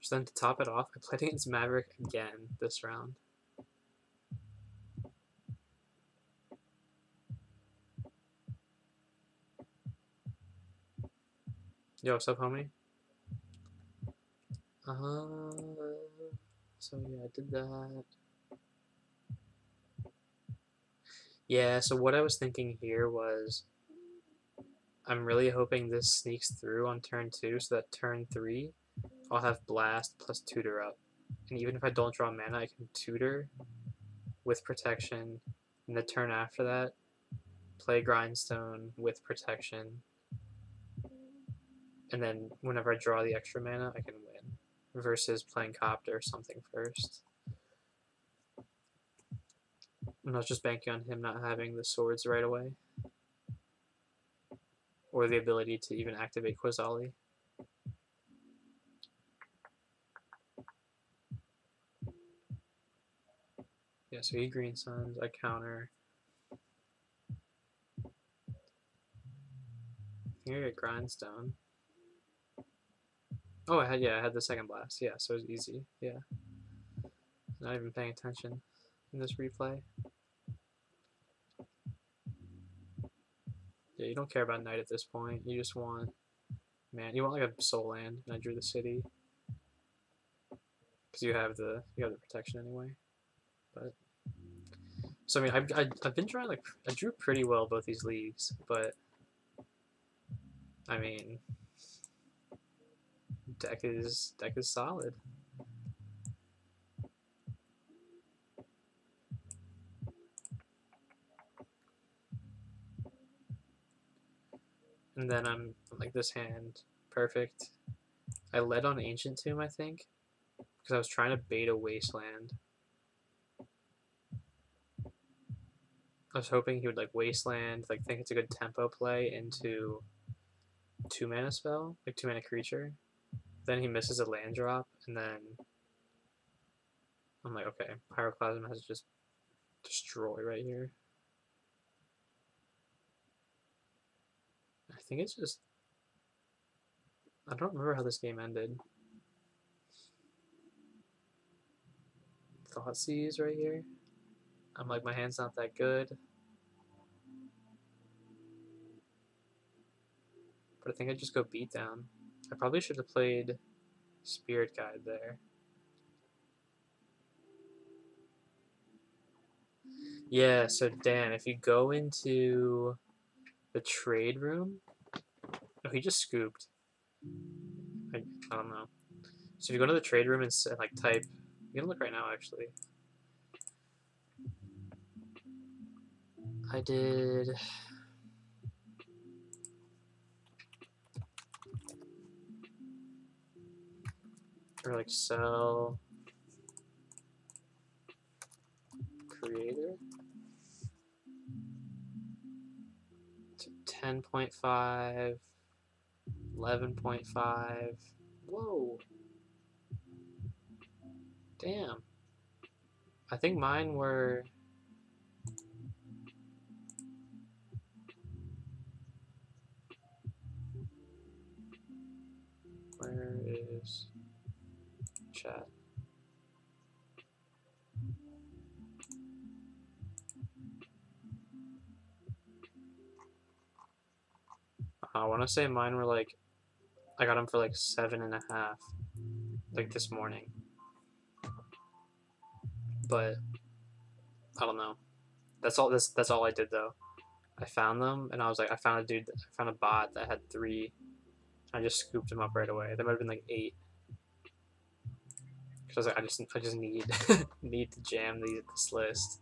So then to top it off, I played against Maverick again this round. Yo, what's up, homie? So yeah, I did that. Yeah, so what I was thinking here was I'm really hoping this sneaks through on turn 2 so that turn 3 I'll have Blast plus Tutor up. And even if I don't draw mana, I can Tutor with protection. And the turn after that, play Grindstone with protection. And then whenever I draw the extra mana, I can win. Versus playing Copter or something first. I'm not just banking on him not having the swords right away. Or the ability to even activate Quasali. Yeah, so he green suns, I counter. I think I get Grindstone. Oh, I had the second blast. Yeah, so it was easy. Yeah. Not even paying attention in this replay. Yeah, you don't care about Knight at this point. You just want, man, you want like a soul land, and I drew the city. because you have the protection anyway. But so I mean, I've been trying like I drew pretty well both these leagues, but I mean, deck is solid. And then I'm like this hand, perfect. I led on Ancient Tomb, I think, because I was trying to bait a Wasteland. I was hoping he would like Wasteland, like think it's a good tempo play into 2 mana spell, like 2 mana creature. Then he misses a land drop, and then I'm like, okay, Pyroclasm has just destroy right here. I think it's just I don't remember how this game ended. Thoughtseize right here. I'm like, my hand's not that good. But I think I just go beat down. I probably should have played Spirit Guide there. Yeah, so Dan, if you go into the trade room, oh, he just scooped. I don't know. So if you go to the trade room and like type, you can look right now actually. I did. Or like sell creator. 10.5, 11.5. Whoa. Damn. I think mine were. Where is chat? I want to say mine were like, I got them for like 7.5, like this morning. But I don't know. That's all I did though. I found them and I was like, I found a bot that had 3. I just scooped them up right away. There might have been like 8. Because I was like, I just need need to jam this list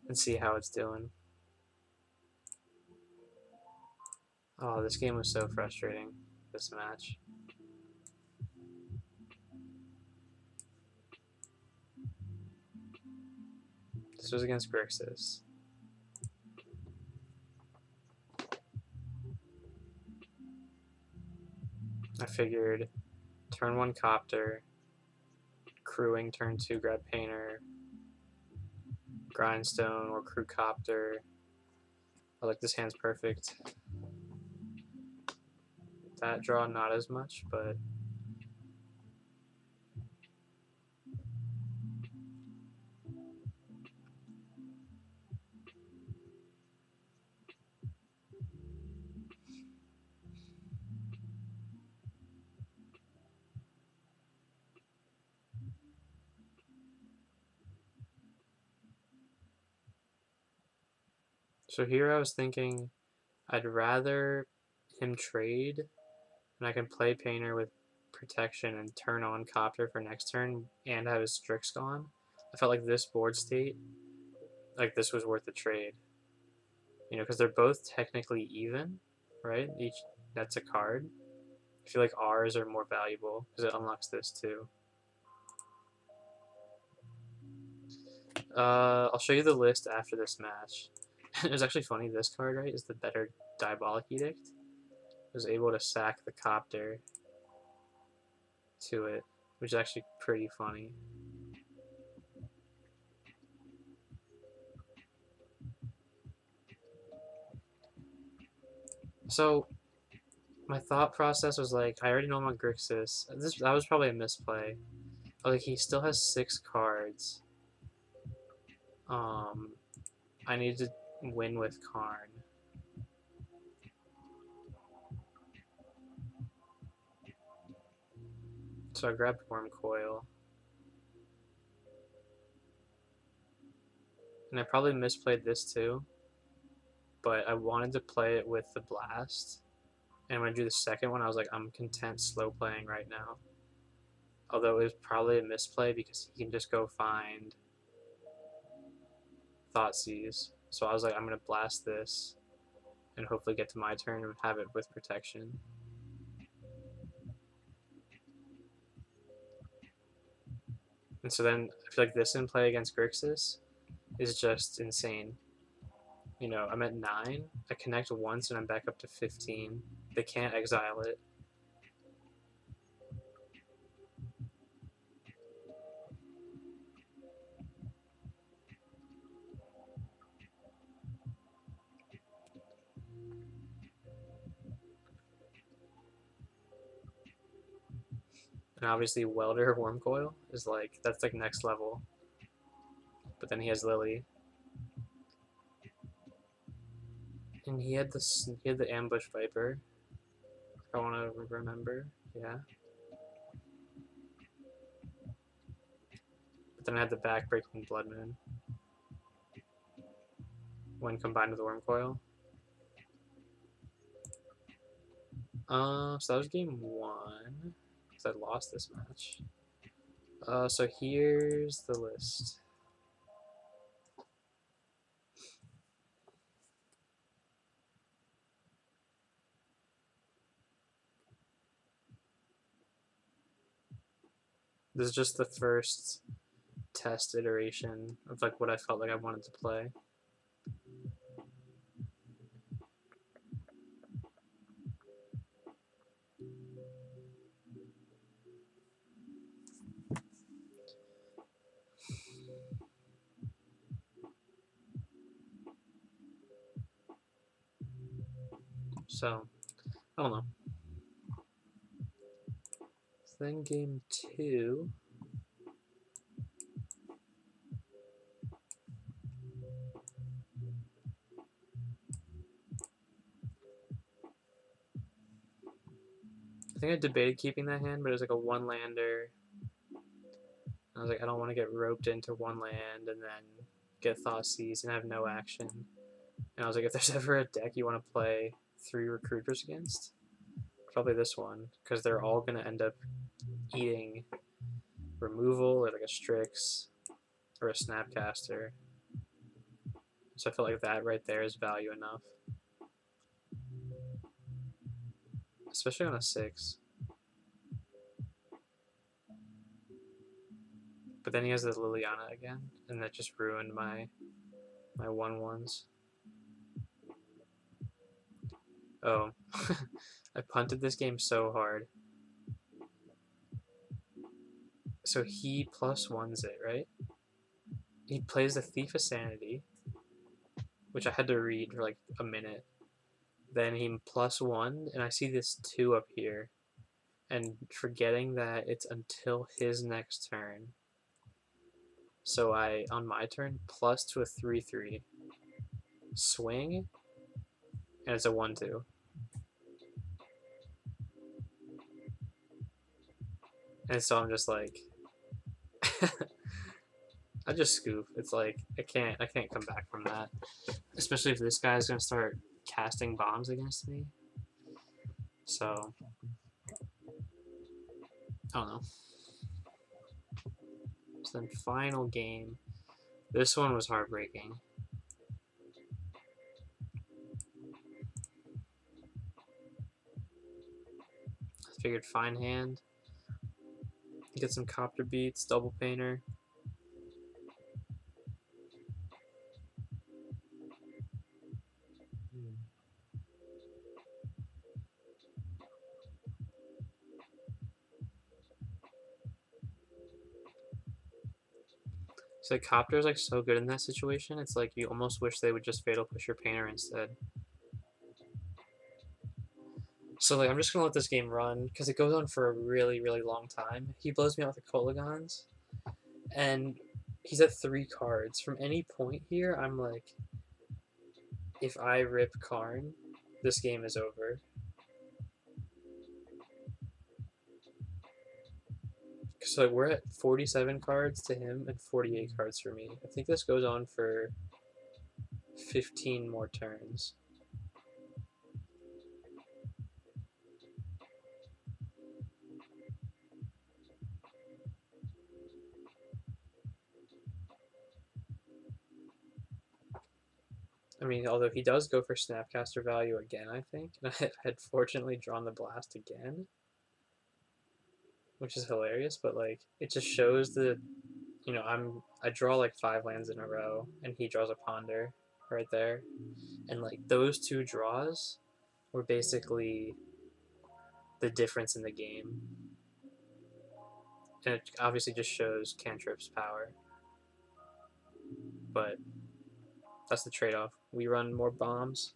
and see how it's doing. Oh, this game was so frustrating. This match. This was against Grixis. I figured turn 1 Copter, crewing turn 2 grab Painter, Grindstone or crew Copter. I like this hand's perfect. That draw not as much, but so here I was thinking I'd rather him trade and I can play Painter with protection and turn on Copter for next turn and have his Strix gone. I felt like this board state, like this was worth the trade. You know, because they're both technically even, right? Each that's a card. I feel like ours are more valuable because it unlocks this too. I'll show you the list after this match. It was actually funny. This card, right, is the better Diabolic Edict. I was able to sack the Copter to it, which is actually pretty funny. So my thought process was like, I already know I'm on Grixis. That was probably a misplay. Like he still has 6 cards. I need to win with Karn. So I grabbed Worm Coil. And I probably misplayed this too, but I wanted to play it with the blast. And when I do the second one, I was like, I'm content slow playing right now. Although it was probably a misplay because he can just go find Thoughtseize. So I was like, I'm gonna blast this and hopefully get to my turn and have it with protection. And so then I feel like this in play against Grixis is just insane. You know, I'm at 9, I connect once and I'm back up to 15. They can't exile it. And obviously Welder Wormcoil is like, that's like next level. But then he has Lily. And he had the Ambush Viper. I want to remember. Yeah. But then I had the Backbreaking Blood Moon when combined with Wormcoil. So that was game 1 because I lost this match. So here's the list. This is just the first test iteration of like what I felt like I wanted to play. So, I don't know. So then game 2. I think I debated keeping that hand, but it was like a 1-lander. I was like, I don't want to get roped into 1 land and then get Thoughtseize and have no action. And I was like, if there's ever a deck you want to play 3 recruiters against, probably this one, because they're all going to end up eating removal or like a Strix or a Snapcaster. So I feel like that right there is value enough. Especially on a 6. But then he has the Liliana again, and that just ruined my 1/1s. Oh, I punted this game so hard. So he +1s it, right? He plays the Thief of Sanity, which I had to read for like a minute. Then he +1, and I see this 2 up here, and forgetting that it's until his next turn. So I, on my turn, plus to a 3/3, swing, and it's a 1/2. And so I'm just like, I just scoop. It's like I can't come back from that, especially if this guy's gonna start casting bombs against me. So I don't know. So then final game. This one was heartbreaking. I figured fine hand. Get some copter beats, double painter. So copter is like so good in that situation. It's like you almost wish they would just fatal push your painter instead. So like I'm just gonna let this game run because it goes on for a really long time. He blows me out with the Coligons, and he's at 3 cards. From any point here, I'm like, if I rip Karn, this game is over. So we're at 47 cards to him and 48 cards for me. I think this goes on for 15 more turns. I mean, although he does go for Snapcaster value again, I think. And I had fortunately drawn the blast again, which is hilarious, but like it just shows the, I draw like 5 lands in a row and he draws a ponder right there. And like those 2 draws were basically the difference in the game. And it obviously just shows Cantrip's power. But that's the trade-off. We run more bombs.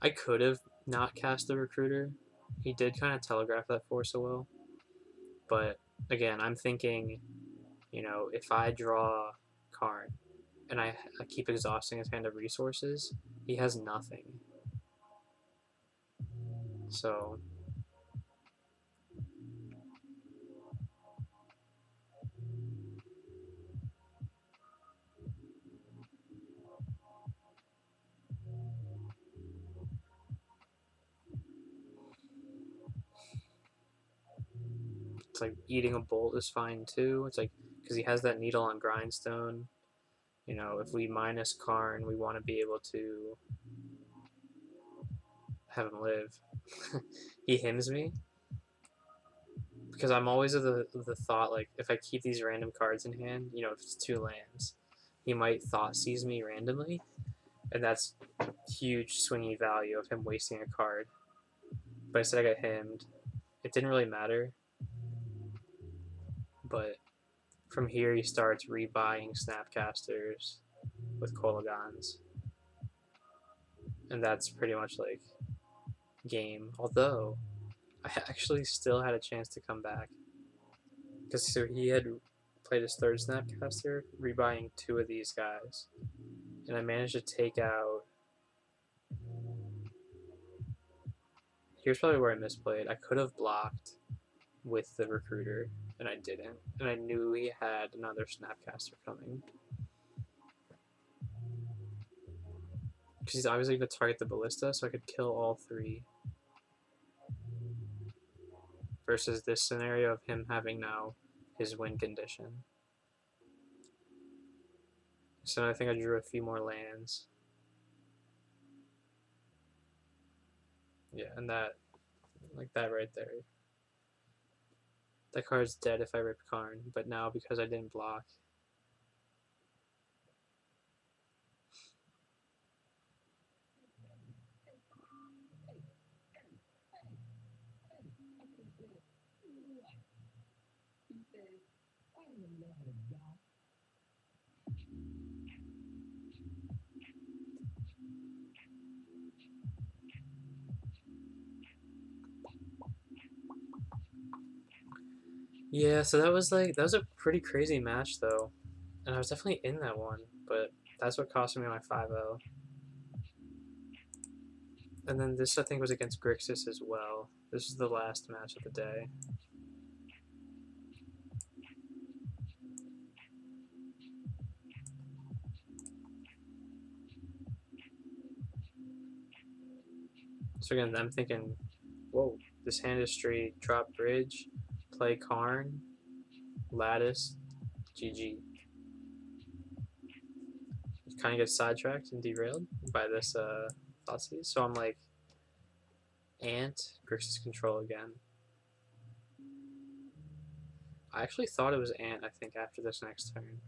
I could have not cast the recruiter. He did kind of telegraph that for so well. But again, I'm thinking, if I draw Karn and I keep exhausting his hand of resources, he has nothing. So it's like eating a bolt is fine too. It's like because he has that needle on grindstone. If we minus Karn, we want to be able to have him live. He hymns me because I'm always of the thought like if I keep these random cards in hand, if it's 2 lands, he might thought seize me randomly, and that's huge swingy value of him wasting a card. But I said I got hymned. It didn't really matter, but from here he starts rebuying Snapcasters with Kolagons, and that's pretty much like game. Although I actually still had a chance to come back because so he had played his 3rd Snapcaster, rebuying 2 of these guys, and I managed to take out. Here's probably where I misplayed. I could have blocked with the recruiter, and I didn't, and I knew he had another Snapcaster coming because he's obviously going to target the ballista, so I could kill all 3. Versus this scenario of him having now his win condition. So I think I drew a few more lands. Yeah, and that, like that right there. That card's dead if I rip Karn, but now because I didn't block. Yeah, so that was a pretty crazy match though. And I was definitely in that one, but that's what cost me my 5-0. And then this I think was against Grixis as well. This is the last match of the day. So again, I'm thinking, whoa, this hand is straight drop bridge, play Karn, lattice, GG. Kind of get sidetracked and derailed by this Thoughtseize. So I'm like, Ant, Grixis control again. I actually thought it was Ant, I think, after this next turn.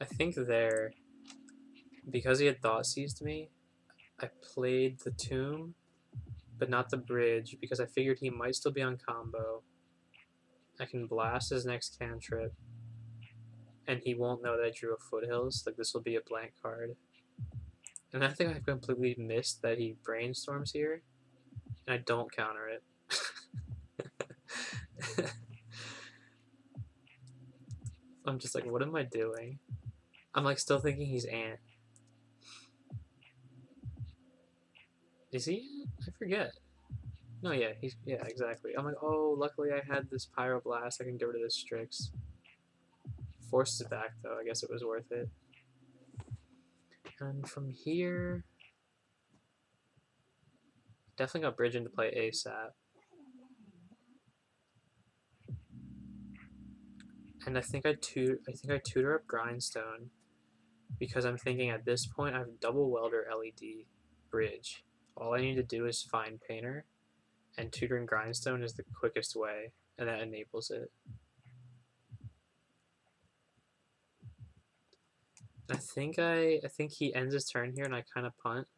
I think there, because he had Thoughtseized me, I played the Tomb, but not the Bridge, because I figured he might still be on combo. I can blast his next cantrip, and he won't know that I drew a Foothills. Like, this will be a blank card. And I think I completely missed that he brainstorms here. and I don't counter it. I'm just like, what am I doing? I'm like still thinking he's Ant. Is he? I forget. No, yeah, yeah, exactly. I'm like, oh, luckily I had this Pyroblast. I can get rid of this Strix. Forces it back though. I guess it was worth it. And from here, definitely got Bridge into play ASAP. And I think I tutor up Grindstone because I'm thinking at this point I have double welder LED bridge. All I need to do is find Painter, and tutoring Grindstone is the quickest way, and that enables it. I think he ends his turn here, and I kind of punt.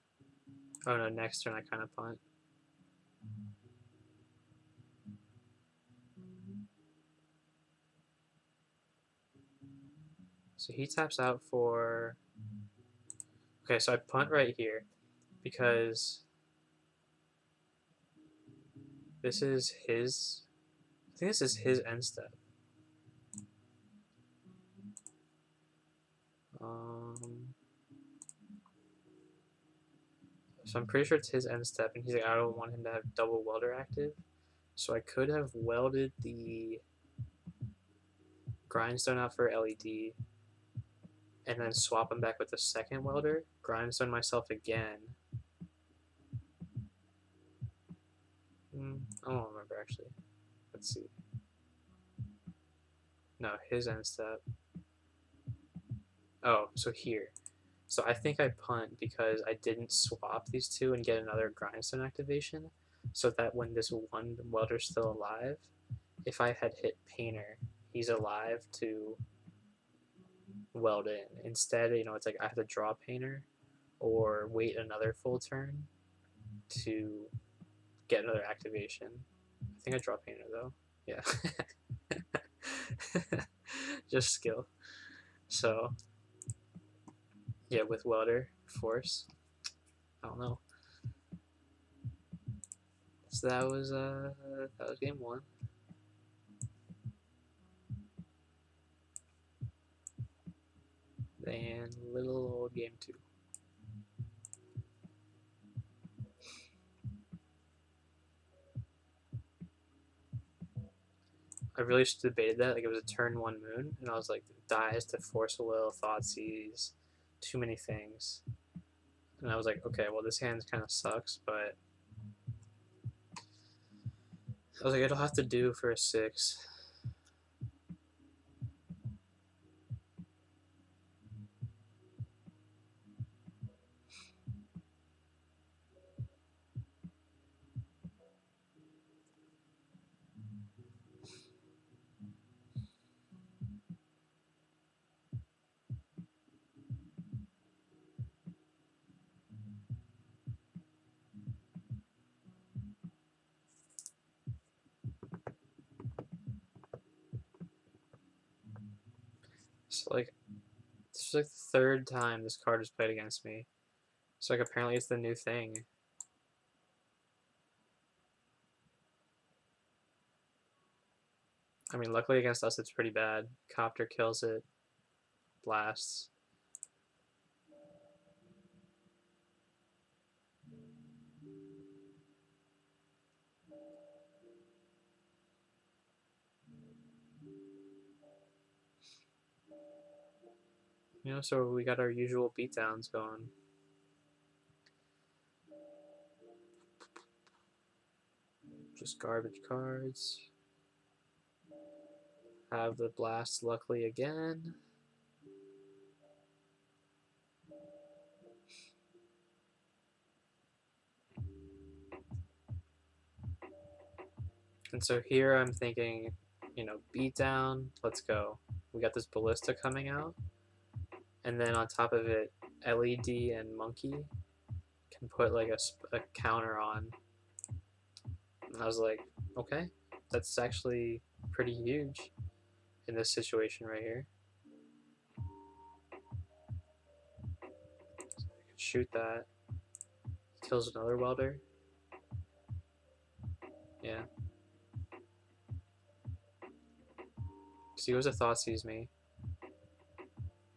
Oh no, next turn I kind of punt. So he taps out for. Okay, so I punt right here because this is his. I think this is his end step. So I'm pretty sure it's his end step, and he's like, I don't want him to have double welder active. So I could have welded the Grindstone out for LED, and then swap him back with the second welder, Grindstone myself again. I don't remember actually. Let's see. No, his end step. Oh, so here. So I think I punt because I didn't swap these two and get another Grindstone activation, so that when this one welder's still alive, if I had hit Painter, he's alive to weld in. Instead, it's like I have to draw Painter or wait another full turn to get another activation. I think I draw Painter though. Yeah. Just skill. So yeah, with welder force. I don't know. So that was game one. Then little old game two. I really just debated that. Like it was a turn one moon, and I was like, dies to force a will, Thoughtseize, too many things. And I was like, okay, well this hand kind of sucks, but I was like, it'll have to do for a 6. So like, this is like the third time this card is played against me. So like, apparently it's the new thing. I mean, luckily against us it's pretty bad. Copter kills it, blasts. So we got our usual beatdowns going. Just garbage cards. Have the blast luckily again. And so here I'm thinking, beatdown, let's go. We got this ballista coming out. And then on top of it, LED and Monkey can put like a counter on. And I was like, okay, that's actually pretty huge in this situation right here. So I can shoot that. Kills another welder. Yeah. So he goes to Thoughtseize me.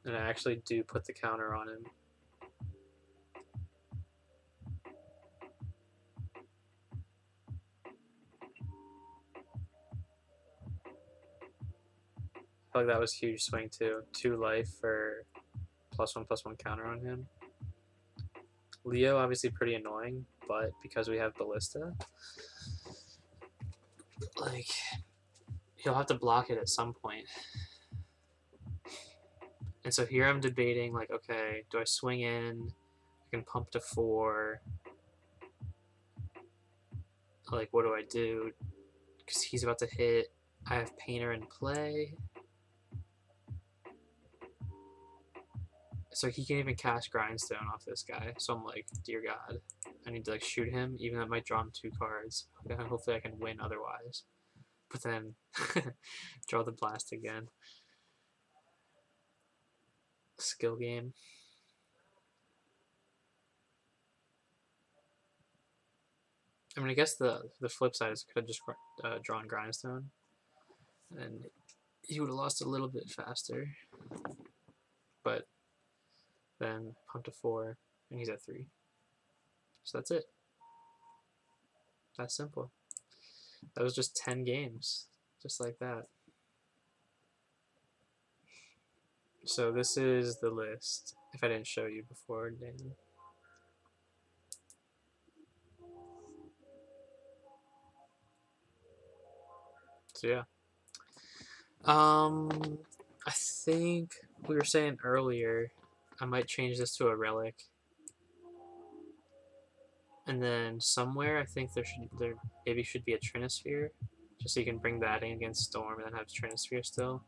And I actually do put the counter on him. I feel like that was a huge swing too. 2 life for +1/+1 counter on him. Leo obviously pretty annoying, but because we have Ballista, like he'll have to block it at some point. And so here I'm debating, like, okay, do I swing in? I can pump to 4. Like, what do I do? Because he's about to hit. I have Painter in play. So he can't even cast Grindstone off this guy. So I'm like, dear God, I need to like shoot him, even though it might draw him 2 cards. Hopefully I can win otherwise. But then draw the blast again. Skill game. I mean, I guess the flip side is I could have just drawn Grindstone, and he would have lost a little bit faster. But then pump to 4, and he's at 3. So that's it. That's simple. That was just 10 games, just like that. So this is the list, if I didn't show you before, Dan. So yeah. I think we were saying earlier, I might change this to a relic. And then somewhere I think there maybe should be a Trinisphere, just so you can bring that in against Storm and then have Trinisphere still.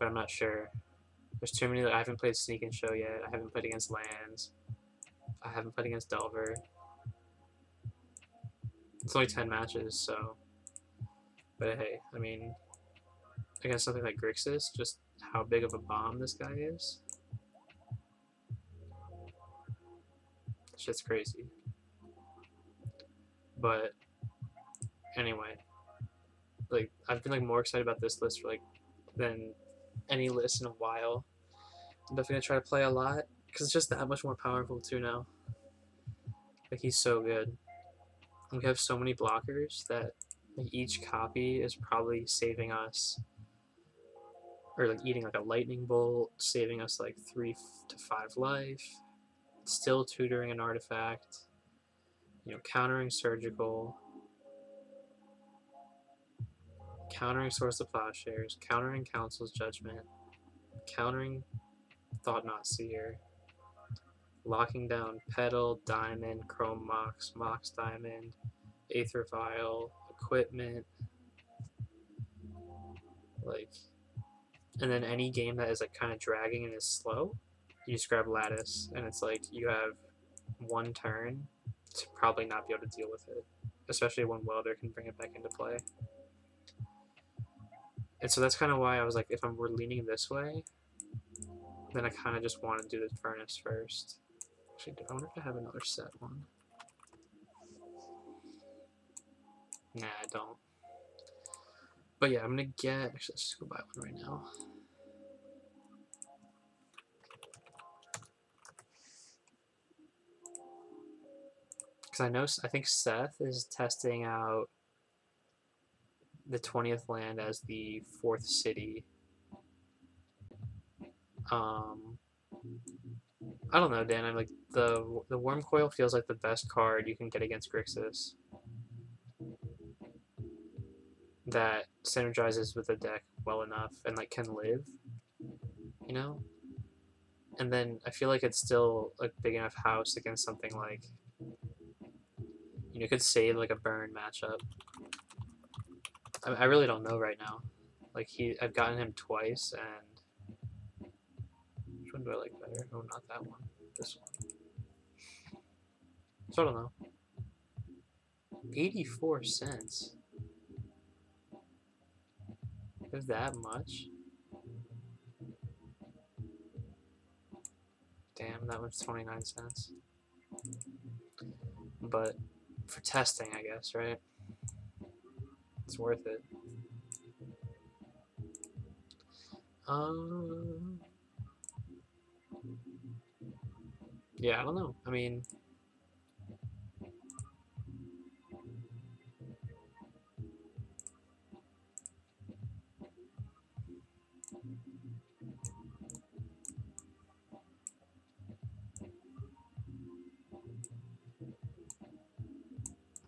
But I'm not sure. There's too many that I haven't played Sneak and Show yet. I haven't played against Lands. I haven't played against Delver. It's only 10 matches, so. But hey, I mean, against something like Grixis, just how big of a bomb this guy is. Shit's crazy. But anyway, like I've been like more excited about this list for like than any list in a while. I'm definitely gonna try to play a lot because it's just that much more powerful too now. Like he's so good. And we have so many blockers that like each copy is probably saving us, or like eating like a lightning bolt, saving us like 3 to 5 life, still tutoring an artifact, you know, countering surgical, countering Source of Plowshares, countering Council's Judgment, countering Thought Not Seer, locking down Petal, Diamond, Chrome Mox, Mox Diamond, Aether Vial, Equipment, like, and then any game that is like kind of dragging and is slow, you just grab Lattice, and it's like you have 1 turn to probably not be able to deal with it, especially when Welder can bring it back into play. And so that's kind of why I was like, if we're leaning this way, then I kind of just want to do the Furnace first. Actually, I wonder if I have another set one. Nah, I don't. But yeah, I'm gonna get. Actually, let's just go buy one right now. Because I think Seth is testing out the 20th land as the 4th city. I don't know, Dan. I'm like the Worm Coil feels like the best card you can get against Grixis. That synergizes with the deck well enough and like can live, you know. And then I feel like it's still a big enough house against something like, you know, could save like a burn matchup. I really don't know right now. Like I've gotten him twice, and which one do I like better? Oh, not that one. This one. So I don't know. 84 cents. Is that much? Damn, that one's 29 cents. But for testing, I guess, right? It's worth it. Um, yeah, I don't know. I mean,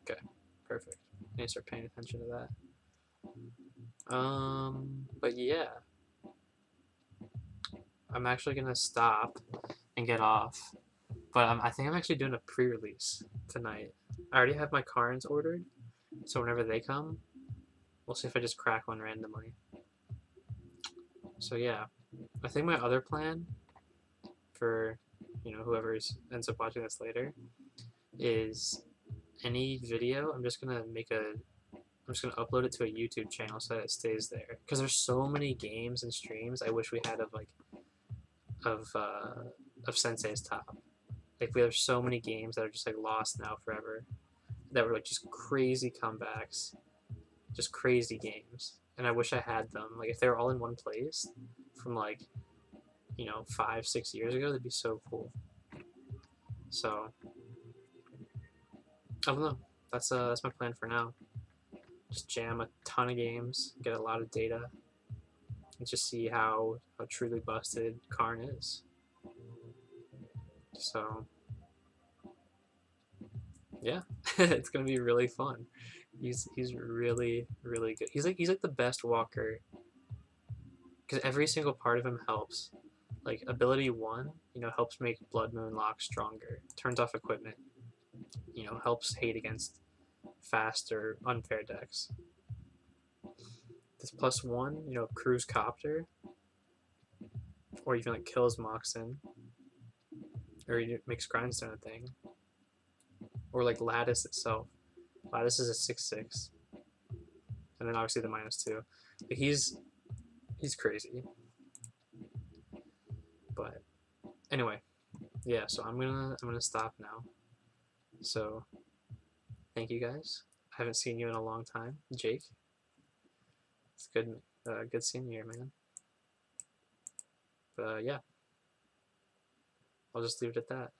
okay, perfect. I need to start paying attention to that. But yeah, I'm actually gonna stop and get off. But I think I'm actually doing a pre-release tonight. I already have my Karns ordered, so whenever they come, we'll see if I just crack one randomly. So yeah, I think my other plan for whoever ends up watching this later is any video I'm just gonna upload it to a YouTube channel so that it stays there because there's so many games and streams I wish we had of uh, of Sensei's top. Like we have so many games that are just like lost now forever that were like just crazy comebacks, just crazy games, and I wish I had them. Like if they were all in one place from 5-6 years ago, that'd be so cool. So I don't know. That's my plan for now. Just jam a ton of games, get a lot of data, and just see how truly busted Karn is. So yeah, it's gonna be really fun. He's really really good. He's like the best walker because every single part of him helps. Like ability 1, helps make Blood Moon Lock stronger. Turns off equipment. Helps hate against fast or unfair decks. This +1, cruise copter, or even like kills Moxen, or makes grindstone a thing, or like lattice itself. Lattice is a 6/6, and then obviously the -2. But he's crazy. But anyway, yeah. So I'm gonna stop now. So thank you guys. I haven't seen you in a long time, Jake. It's good seeing you here, man. But yeah, I'll just leave it at that.